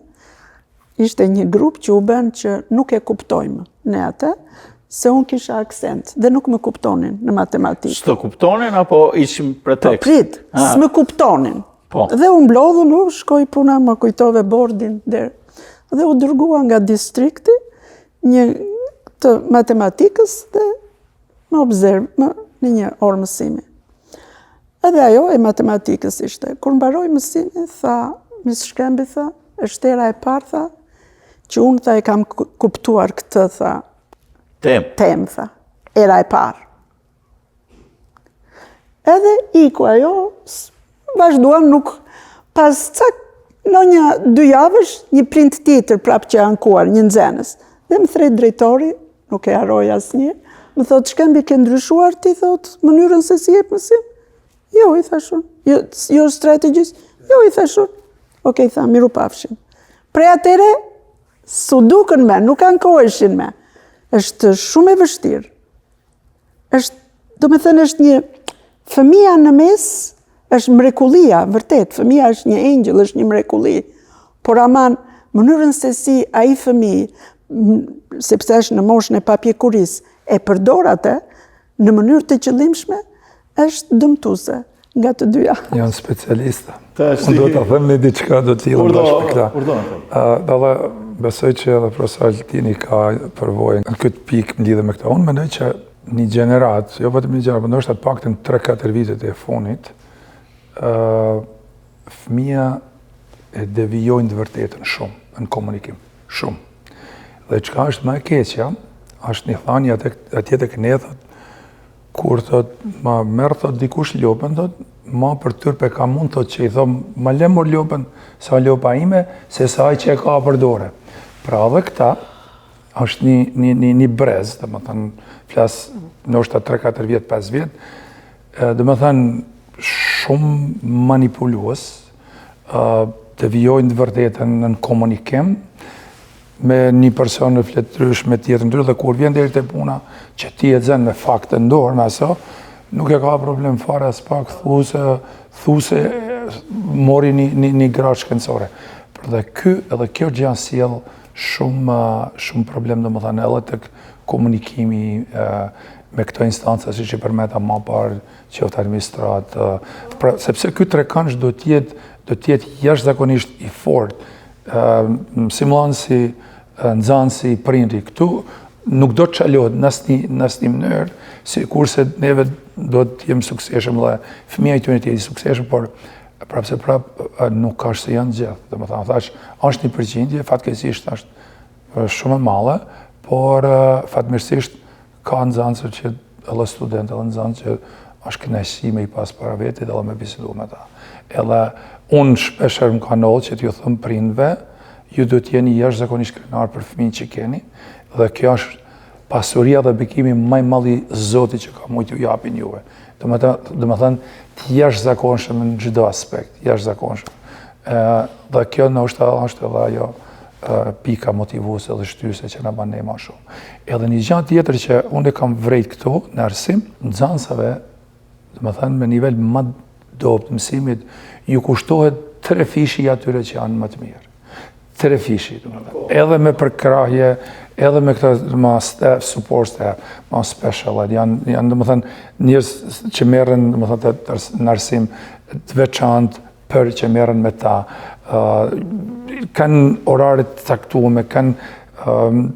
S4: ishte një grup që u bën që nuk e kuptojmë ne atë, se unë kisha aksent dhe nuk më kuptonin në matematikë.
S1: S'të kuptonin apo ishim pretekst?
S4: Po prit, s'më kuptonin.
S1: Po.
S4: Dhe u mblodhën, shkoj puna, më kujtove bordin der. Dhe u dërgua nga distrikti një të matematikës dhe më observë në një orë mësimi. Edhe ajo e matematikës ishte. Kur mbaroi mësimi, tha, Miss Shkembi, tha, është era e parë, tha, që unë, tha, e kam kuptuar këtë, tha, tem, tha, era e parë. Edhe iku ajo, vazhduan nuk, pas cak në një 2 javësh, një prind tjetër prap që ankuar, një nxënës. Dhe më thret drejtori, nuk e harroj asnjë, më thot, Shkembi, ke ndryshuar ti, thot, mënyrën se si jep mësim? Jo, i thashun. Jo strategjist? Jo, i thashun. Okej, tha, miru pafshim. Prej atere, su duken me, nuk ankoheshin me. Është shumë e vështirë. Do me thënë, është një fëmia në mes, është mrekullia, vërtet, fëmia është një engjëll, është një mrekulli. Por aman, mënyrën se si ai fëmijë, sepse është në moshën e papjekurisë, e përdor atë në mënyrë të qëllimshme, është dëmtuese nga të dyja.
S3: Janë specialista. Unë do të them një diçka do të tillë bashkë me këta. Edhe besoj që edhe profesor Altini ka përvojë në këtë pikë lidhur me këtë. Unë mendoj që një gjenerat, jo vetëm një gjenerat, por ndoshta të paktën 3-4 vitet e funit, fëmija e devijojnë të vërtetën shumë në komunikim, shumë. Dhe çka është më e keqja, është një thënie atje tek ne, kur thot, ma merr thot dikush lopën, thot, ma për tyrpe ka mund thot që i thom, ma le mor lopën sa lopa ime, se sa ai që e ka për dore. Pra dhe këta është një brez, dhe më thënë, flas ndoshta 3-4 vjet, 5 vjet, dhe më thënë shumë manipulues, të vijojnë të vërtetën në komunikim, me një person në fletrysh, me tjetër ndryshe, dhe kur vjen deri te puna që ti e zën me fakte në dorë, me aso, nuk e ka problem fare as pak, thuse mori një gradë shkencore. Por dhe edhe kjo gjë sjell shumë problem, domethënë edhe tek komunikimi me këto instanca, siç e përmeta më parë, qoftë administrat, sepse ky trekëndsh do të jetë jashtëzakonisht i fortë. Mësimdhënësi, nxënësi, prindi, këtu nuk do të çalohet në asnjë mënyrë, sikurse neve do të jemi suksesshëm dhe fëmia i tyre të jetë i suksesshëm, por prapse nuk ka se janë gjithë. Domethënë thash, është një përgjindje, fatkeqësisht është shumë e madhe, por fatmirësisht ka nxënëse që edhe studentë, edhe nxënës që është kënaqësi me i pas para vetit edhe me bisedu me ta. Edhe unë shpesher më ka ndodhur që t'ju them prindve, ju do t'jeni jashtëzakonisht krenar për fëmijën që keni, dhe kjo është pasuria dhe bekimi më i madh i Zotit që ka mujt ju japin juve. Domethënë të jashtëzakonshëm në çdo aspekt, jashtëzakonshëm. Dhe kjo është edhe ajo pika motivuese dhe shtyse që na bën ne më shumë. Edhe një gjë tjetër që unë kam vrejt këtu në arsim, nxënësave, domethënë me nivel më dobët mësimit, ju kushtohet 3 fishi atyre që janë më të mirë. 3 fishi, domethënë. Edhe me përkrahje, edhe me këtë ma staff, support staff, ma special, janë domethënë njerëz që merren domethënë në arsim të veçantë për që merren me ta, kanë orare të caktuara, kanë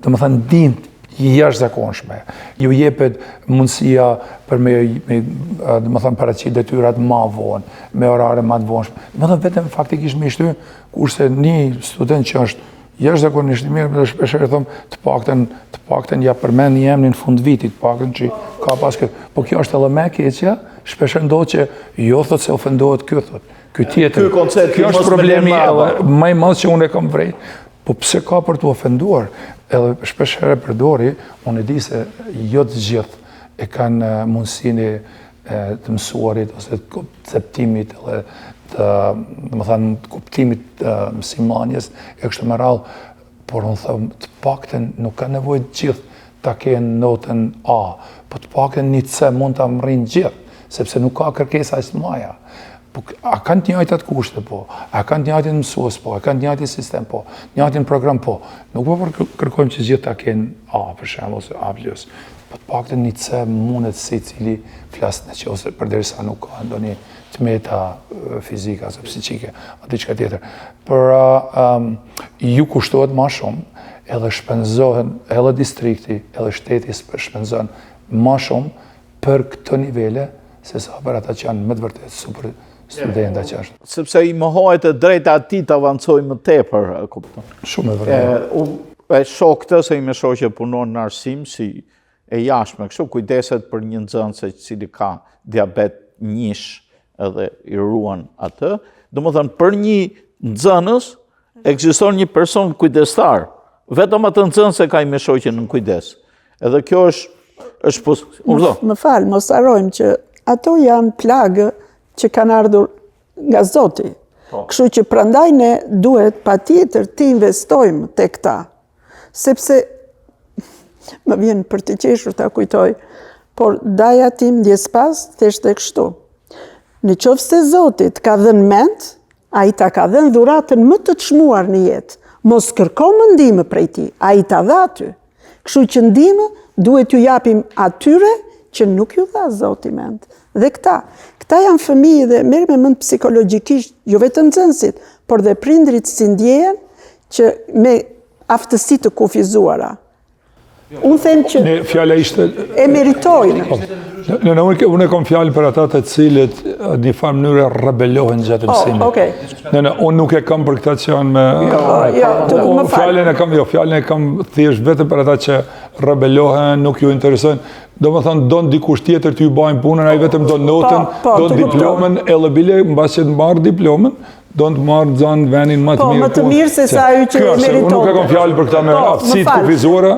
S3: domethënë dinë jashtëzakonshme. Ju jepet mundësia për me domethënë paraqit detyrat më vonë, me orare më të vonshme. Domethënë vetëm faktikisht me shty, kurse një student që është jashtëzakonisht i mirë, dhe shpeshherë them të paktën ja përmend një emrin në fund vitit, të paktën që ka pas këtë. Po kjo është edhe më e keqja, shpeshherë ndodh që jo thotë se ofendohet ky thotë. Ky tjetër. Kjo është problemi edhe më i madh që unë e kam vrejt. Po pse ka për të ofenduar? Edhe shpeshherë përdori, unë e di se jo të gjithë e kanë mundësinë të mësuarit ose të akceptimit edhe domethënë kuptimit të mësimmarrjes e kështu me radhë, por unë them të paktën nuk ka nevojë të gjithë ta kenë notën A, po të paktën një C mund ta marrin gjithë, sepse nuk ka kërkesa as të mëdha. Po, a kanë të njëjtat kushte, po, a kanë të njëjtin mësues, po, a kanë të njëjtin sistem, po, njëjtin program, po. Nuk po kërkojmë që gjithë ta kenë A, për shembull, ose A+. Po të paktën një C mundet secili flas në që ose përderisa nuk ka ndonjë tmeta fizike ose psiqike, apo diçka tjetër. Por ju kushtohet më shumë, edhe shpenzohen, edhe distrikti, edhe shteti shpenzon më shumë për këto nivele, se sa për ata që janë më të vërtetë super studenta që është.
S1: Sepse i mohohet e drejta ati të avancoj më tepër, kupton.
S3: Shumë e vërtetë.
S1: E shoh këtë se i me shoh që punon në arsim si e jashtme, kështu kujdeset për një nxënës cili ka diabet 1 edhe i ruan atë. Domethënë për një nxënës ekziston një person kujdestar. Vetëm atë nxënës e ka i me shoqen në kujdes. Edhe kjo është
S4: Më fal, mos harrojmë që ato janë plagë që kanë ardhur nga Zoti. Kështu që prandaj ne duhet patjetër të investojmë tek ta. Sepse më vjen për të qeshur ta kujtoj, por daja tim ndjes pas thjesht e kështu. Në qoftë se Zoti të ka dhënë mend, ai ta ka dhënë dhuratën më të çmuar në jetë. Mos kërko më ndihmë prej tij, ai ta dha aty. Kështu që ndihmë duhet ju japim atyre që nuk ju dha Zoti mend. Dhe këta janë fëmijë dhe merr me mend psikologjikisht, jo vetëm nxënësit, por dhe prindrit si ndjehen që me aftësi të kufizuara. Unë them që
S3: fjala ishte
S4: e meritojnë.
S3: Unë kam fjalën për ata të cilët në farë mënyrë rebelohen gjatë mësimit.
S4: Okej.
S3: Unë nuk e kam për këta që janë me... Fjallën e kam thjesht vetëm për ata që rebelohen, nuk ju interesojnë. Do më thonë, donë dikush tjetër të ju bajnë punën, a i vetëm donë notën, donë diplomën, e lëbile, në basë që të marrë diplomën, donë të marrë zonë venin më të mirë.
S4: Po, më të mirë se sa ju që meritojnë.
S3: Unë nuk e kam fjallë për këta me aftësi të kufizore.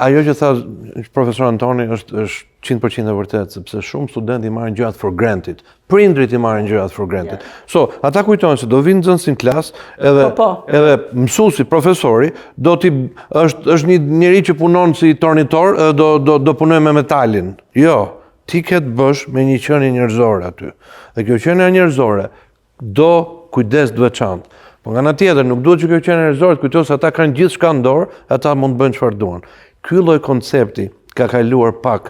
S2: Ajo që tha profesor Antoni është 100% e vërtet, sepse shumë studenti marrin gjërat for granted. Prindrit i marrin gjërat for granted. So, ata kujtojnë se do vinë nxënësi në klasë, edhe mësuesi, profesori, është një njeri që punon si tornitor, do punoj me metalin. Jo, ti ke të bësh me një qenie njerëzore aty. Dhe kjo qenie njerëzore do kujdes të veçantë. Po nga ana tjetër, nuk duhet që kjo qenie njerëzore të kujtojë se ata kanë gjithçka në dorë, ata mund të bëjnë çfarë duan. Ky lloj koncepti ka kaluar pak,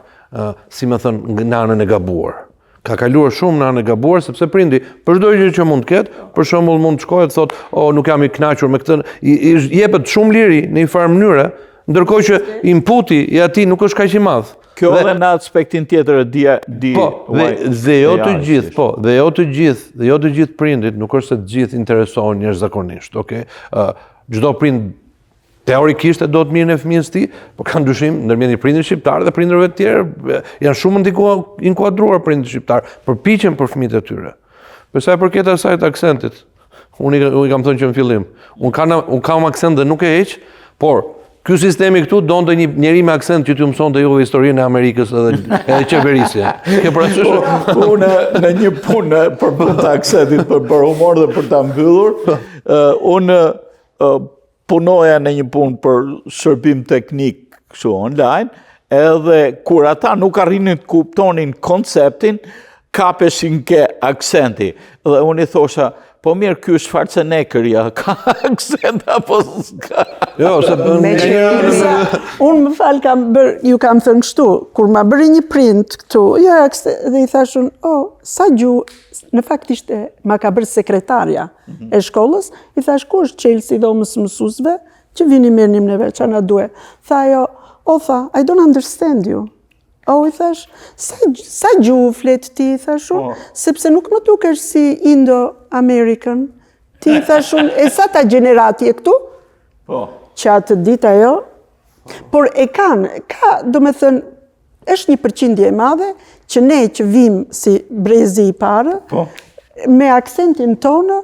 S2: si më thën, në anën e gabuar. Ka kaluar shumë në anën e gabuar, sepse prindi, për çdo gjë që mund të ketë, për shembull mund të shkojë të thotë, nuk jam i kënaqur me këtë, i jepet shumë liri në një farë mënyre, ndërkohë që inputi i atij nuk është kaq i madh.
S1: Kjo edhe në aspektin tjetër
S2: dhe jo të gjithë prindit, nuk është se të gjithë interesohen jashtëzakonisht, okay? Çdo prind teorikisht e do të mirën e fëmijës tij, por ka ndryshim ndërmjet një prindit shqiptar dhe prindërve të tjerë, janë shumë inkuadruar prindit shqiptar, përpiqen për fëmijët e tyre. Për sa i përket asaj të aksentit, unë i kam thënë që në fillim, unë kam aksent dhe nuk e heq, por Ky sistemi këtu donte një njeri me aksent që t'ju mësonte juve historinë e Amerikës edhe qeverisje. Ke parasysh?
S1: Unë në një punë për punë të aksentit për humor dhe për ta mbyllur, unë punoja në një punë për shërbim teknik kështu online, edhe kur ata nuk arrinin të kuptonin konceptin, kapeshin ke aksenti. Dhe unë i thosha, po mirë, ky është Schwarzeneggerja, ka aksent apo s'ka?
S2: Jo, se
S4: Unë më falë ju kam thënë kështu, kur ma bëri një print këtu, dhe i thashun, sa gjuhë, në fakt ishte, ma ka bërë sekretarja e shkollës, i thash, ku është Chelsea dhe mësusve, që vini mirë neve, që na duhe. Tha jo, I don't understand you. I thash, sa gjuhë flet ti, i thash unë, sepse nuk më dukesh si Indo-American. Ti, i thash unë, e sa ta gjenerati e këtu? Që atë dita jo. Por e ka, do me thënë, është një përqindje e madhe, që ne që vim si brezi i parë, me aksentin tonë,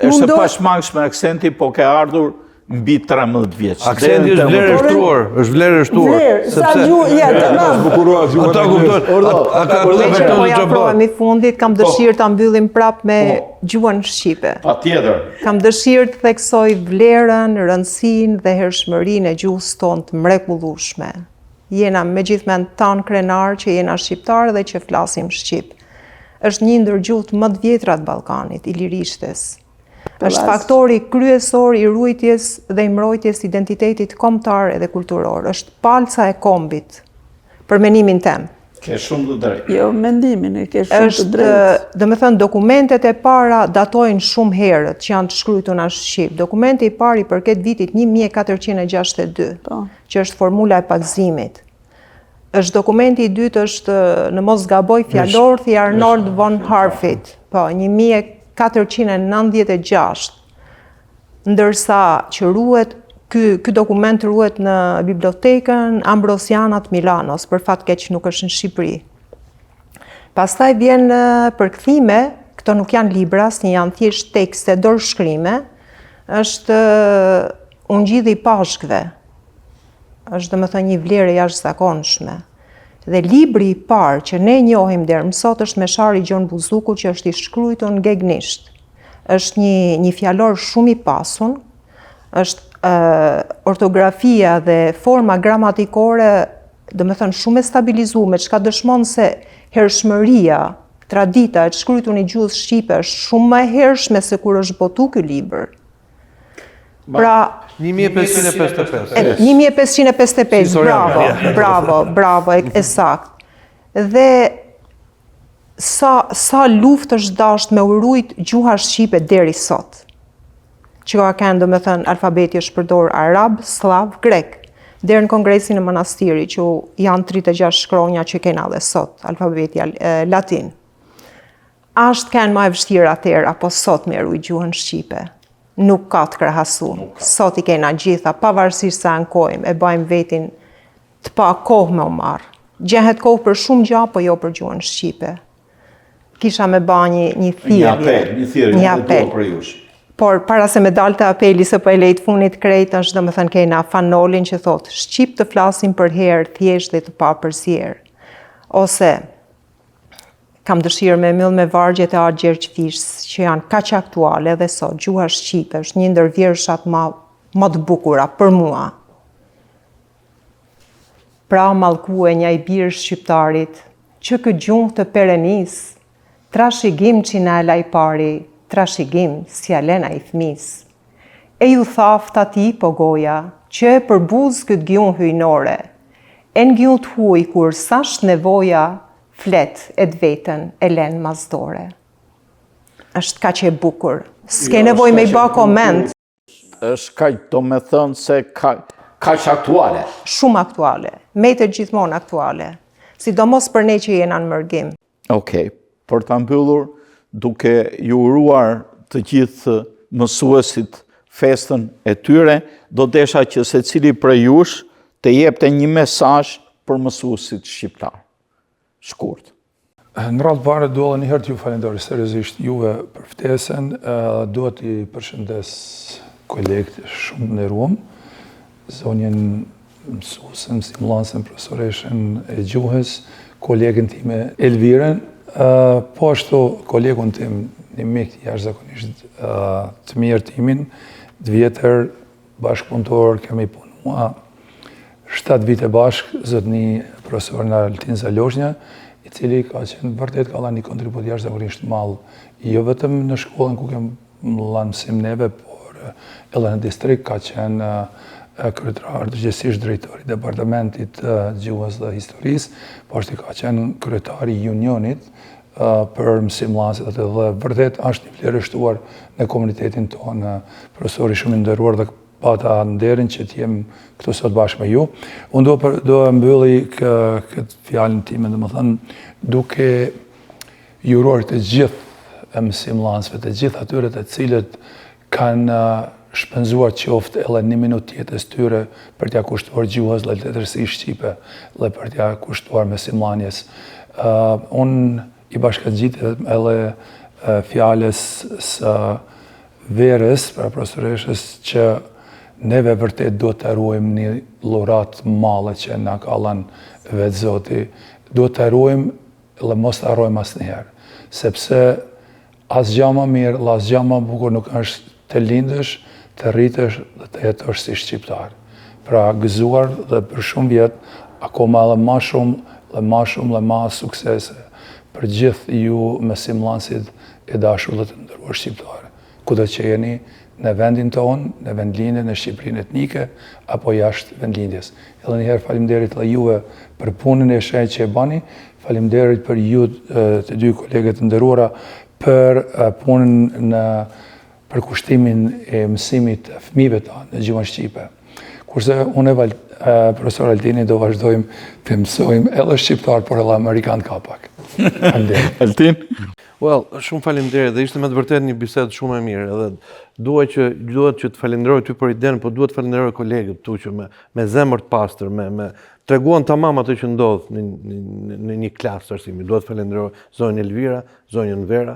S1: është e pashmangshme aksenti, po ke ardhur mbi 13 vjeç.
S2: Aksenti është vlerë e shtuar, është vlerë e shtuar.
S4: Sa gjuhë,
S2: Ata kuptojnë, ata
S5: po ja provojmë fundit, kam dëshirë ta mbyllim prap me gjuhën shqipe.
S1: Patjetër.
S5: Kam dëshirë të theksoj vlerën, rëndësinë dhe hershmërinë e gjuhës tonë të mrekullueshme. Jena megjithmend tan krenar që jena shqiptarë dhe që flasim shqip. Është një ndër gjuhët më të vjetra të Ballkanit, ilirishtes. Është faktori kryesor i ruajtjes dhe i mbrojtjes identitetit kombëtar edhe kulturor. Është palca e kombit, për mendimin tem.
S1: Ke shumë të drejtë.
S4: Jo, mendimin e ke shumë të drejtë.
S5: Do me thënë, dokumentet e para datojnë shumë herët që janë të shkruar në shqip. Dokumenti i parë i përket vitit 1462, që është formula e pagëzimit. Është dokumenti i dytë është, në mos gaboj, fjalorthi Arnold von Harfit, 1496, ndërsa që ruhet, ky dokument ruhet në bibliotekën Ambrosiana të Milanos, për fat keq nuk është në Shqipëri. Pastaj vjen përkthime, këto nuk janë libra, si janë thjesht tekste, dorëshkrime, është Ungjilli i Pashkëve. Është domethënë një vlerë e jashtëzakonshme. Dhe libri i parë që ne njohim deri më sot është Meshari Gjon Buzuku, që është i shkruar në gegnisht. Është një fjalor shumë i pasun, është ortografia dhe forma gramatikore, domethënë shumë e stabilizuar, çka dëshmon se hershmëria, tradita e të shkruar në gjuhën shqipe është shumë më e hershme se kur është botu ky libër. Pra
S2: 1555.
S5: 1555, bravo, e sakt. Dhe sa luftë është dashur me urujt gjuha shqipe deri sot. Që ka kanë, do me thënë, alfabeti është përdor arab, slav, grek. Deri në kongresin e manastiri, që janë 36 shkronja që kena dhe sot, alfabeti latin. Ashtë kanë më e vështirë atëherë, apo sot me urujt gjuhën shqipe. Nuk ka të krahasu. Sot i kena gjitha, pavarësisht se ankojmë, e bajmë vetin të pa kohë me u marrë. Gjehet kohë për shumë gjatë, po jo për gjuhën shqipe. Kisha me ba një thirrje. Një apel për jush. Por para se me dalte apeli, se po e lejtë funit krejt, është do me thënë kena fanolin që thotë, shqip të flasim për herë, thjesht dhe të pa përsierë. Ose, kam dëshirë me myll me vargjet e Art Gjergj Fish, që janë kaq aktuale dhe sot, gjuha shqipe është një ndër vjershat më të bukura për mua. Pra mallkue një i birë shqiptarit, që kë gjuhë të perenis, trashigim që na e lajpari, trashigim si alena i fmis. E ju thaft ati po goja, që e përbuz këtë gjuhë hyjnore, e në gjuhë të huj kur sasht nevoja, flet e të vetën e len mazdore. Është ka që e bukur. S'ke nevoj me i ba koment.
S1: është kaq, do me thënë se kaq aktuale.
S5: Shumë aktuale. Mete gjithmonë aktuale. Sidomos për ne që jena në mërgim.
S1: Okej, për të mbyllur, duke ju uruar të gjithë mësuesit festën e tyre, do desha që secili prej jush të jepte një mesazh për mësuesit shqiptar. Shkurt.
S3: Në radhë pare duhet një herë t'ju falenderoj seriozisht juve për ftesën, duhet t'i përshëndes kolegët shumë nderuam. zonjën mësusën, stimulansen, profesoreshën e gjuhës, kolegën time Elviren, po ashtu kolegun tim, një mik jashtëzakonisht të mirë timin, 2 vjetër bashkëpunëtor, kemi punua 7 vite bashkë, zotni profesor në Altin Zaloshnja, i cili ka qenë vërtet ka dhënë një kontribut jashtëzakonisht të madh, jo vetëm në shkollën ku kem lanë mësim neve, por edhe në distrikt ka qenë kryetar, përgjithsisht drejtori i departamentit gjuhës dhe historisë, po ashtu ka qenë kryetari i unionit për mësimdhënësit atë dhe vërtet është një vlerësuar në komunitetin tonë, profesori shumë i nderuar dhe pata nderin që t'jem këtu sot bashkë me ju. Unë do mbylli këtë fjalën time, domethënë duke juruar të gjithë mësimdhënësve, të gjithë atyre të cilët kanë shpenzuar qoftë edhe 1 minutë jetës tyre për t'ia kushtuar gjuhës dhe letërsisë shqipe dhe për t'ia kushtuar mësimdhënies. Unë i bashkangjitet edhe fjalës së Verës, pra profesoreshës, që neve vërtet do të ruajmë një llorat male që na ka dhënë vetë Zoti. Do të ruajmë dhe mos të harrojmë asnjëherë, sepse asgjë më mirë, asgjë më bukur nuk është të lindësh, të rritesh dhe të jetosh si shqiptar. Pra gëzuar dhe për shumë vjet, akoma edhe më shumë dhe më suksese për gjithë ju mësimdhënësit e dashur dhe të nderuar shqiptarë. Kudo që jeni në vendin tonë, në vendlindje, në Shqipërinë etnike, apo jashtë vendlindjes. Edhe njëherë faleminderit dhe juve për punën e shenjtë që e bani, faleminderit për ju të 2 kolegët të nderuara për punën në përkushtimin e mësimit të fëmijëve tanë në gjuhën shqipe. Kurse unë e profesor Altini do vazhdojmë të mësojmë edhe shqiptar, por edhe amerikan kapak.
S1: Altin?
S2: Well, shumë faleminderit dhe ishte me të vërtet një bisedë shumë e mirë edhe duhet që të falenderoj ty për idenë, por duhet të falenderoj kolegët tu që me zemër të pastër, me treguan tamam atë që ndodh në një klasë arsimi. Duhet të falenderoj zonjën Elvira, zonjën Vera.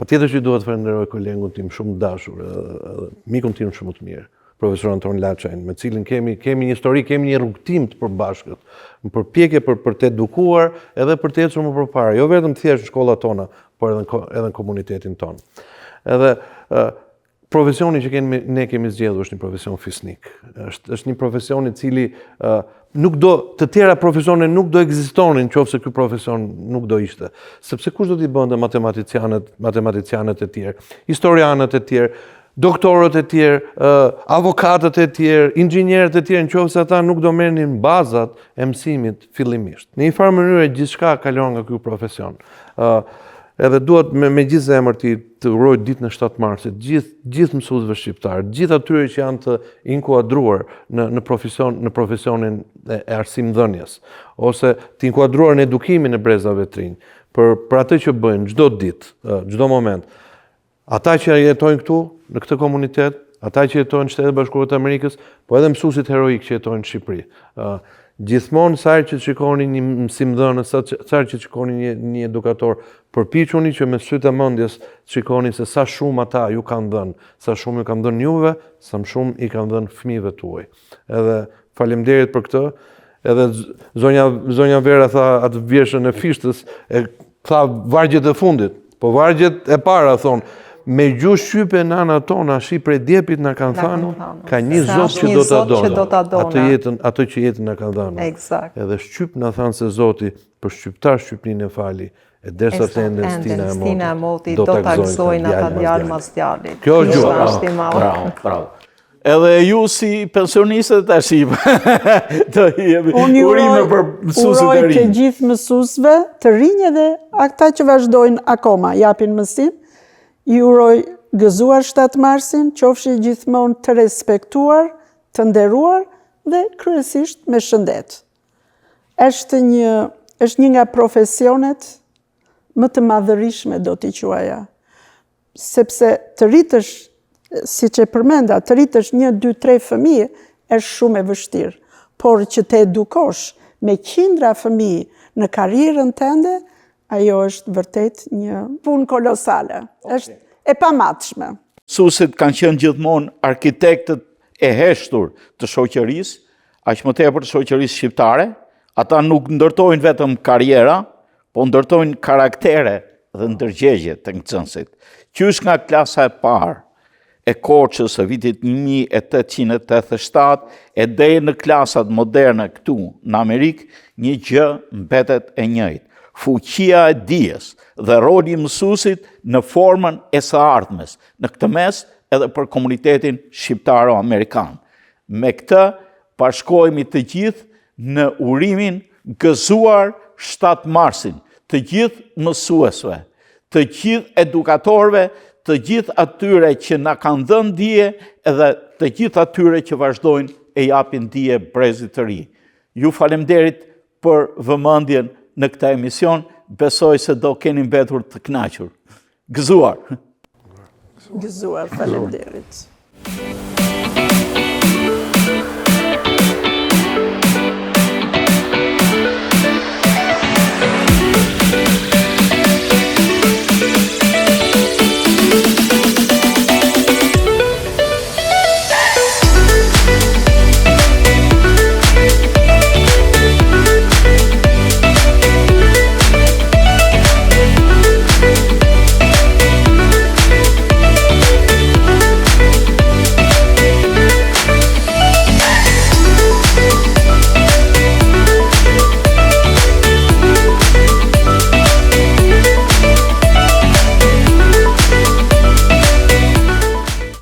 S2: Patjetër që duhet të falenderoj kolegun tim shumë dashur, edhe mikun tim shumë të mirë, profesor Anton Laçajn, me cilin kemi një histori, kemi një rrugtim të përbashkët, në përpjekje për të edukuar edhe për të ecur më përpara, jo vetëm thjesht në shkollat tona, por edhe në komunitetin tonë. Edhe profesioni që ne kemi zgjedhur është një profesion fisnik. Është një profesion i cili të tjera profesione nuk do ekzistonin nëse ky profesion nuk do ishte. Sepse kush do t'i bënte matematicianët e tjerë, historianët e tjerë, doktorët e tjerë, avokatët e tjerë, inxhinierët e tjerë, nëse ata nuk do merrnin bazat e mësimit fillimisht. Në një farë mënyrë gjithçka kalon nga ky profesion. Edhe duhet me gjithë zemër të uroj ditën e 7 marsit, gjithë mësuesve shqiptarë, gjithë atyre që janë të inkuadruar në profesionin e arsimdhënies, ose të inkuadruar në edukimin e brezave të rinj, për atë që bëjnë çdo ditë, çdo moment. Ata që jetojnë këtu, në këtë komunitet, ata që jetojnë në Shtetet Bashkuara të Amerikës, po edhe mësuesit heroik që jetojnë në Shqipëri. Gjithmonë sa herë që shikoni një mësimdhënës, sa herë që shikoni një edukator, përpiquni që me sytë e mendjes shikoni se sa shumë ata ju kanë dhënë, sa shumë ju kanë dhënë juve, sa më shumë i kanë dhënë fëmijëve tuaj. Edhe faleminderit për këtë. Edhe zonja Vera tha atë vjeshën e fishtës, e tha vargjet e fundit, po vargjet e para thonë me gjuhë shqype nana tona, shi prej djepit na kanë thënë, ka një Zot që do ta dona. Atë që jetën na kanë dhënë.
S5: Eksakt.
S2: Edhe shqyp na thanë se Zoti për shqiptar shqipninë e fali, e derisa të enden stina e moti,
S5: do ta gëzojnë ata djalë mas djalit.
S2: Kjo është gjuha.
S1: Bravo. Edhe ju si pensionistët tash të jemi urime për mësuesit e rinj.
S4: Uroj të gjithë mësuesve të rinj edhe ata që vazhdojnë akoma japin mësim. Ju uroj gëzuar 7 marsin, qofshi gjithmonë të respektuar, të nderuar dhe kryesisht me shëndet. Është një nga profesionet më të madhërishme do t'i quaja. Sepse të rritësh, siç e përmenda, të rritësh 1, 2, 3 fëmijë është shumë e vështirë, por që të edukosh me qindra fëmijë në karrierën tënde, ajo është vërtet një punë kolosale. Është e pamatshme.
S1: Mësuesit kanë qenë gjithmonë arkitektët e heshtur të shoqërisë, aq më tepër të shoqërisë shqiptare. Ata nuk ndërtojnë vetëm karriera, po ndërtojnë karaktere dhe ndërgjegje të nxënësit. Qysh nga klasa e parë e Korçës së vitit 1887 e deri në klasat moderne këtu në Amerikë, një gjë mbetet e njëjtë. Fuqia e dijes dhe roli i mësuesit në formën e së ardhmes, në këtë mes edhe për komunitetin shqiptaro-amerikan. Me këtë bashkohemi të gjithë në urimin gëzuar 7 marsin, të gjithë mësuesve, të gjithë edukatorëve, të gjithë atyre që na kanë dhënë dije edhe të gjithë atyre që vazhdojnë e japin dije brezit të ri. Ju faleminderit për vëmendjen në këtë emision, besoj se do keni mbetur të kënaqur. Gëzuar.
S4: Gëzuar, faleminderit.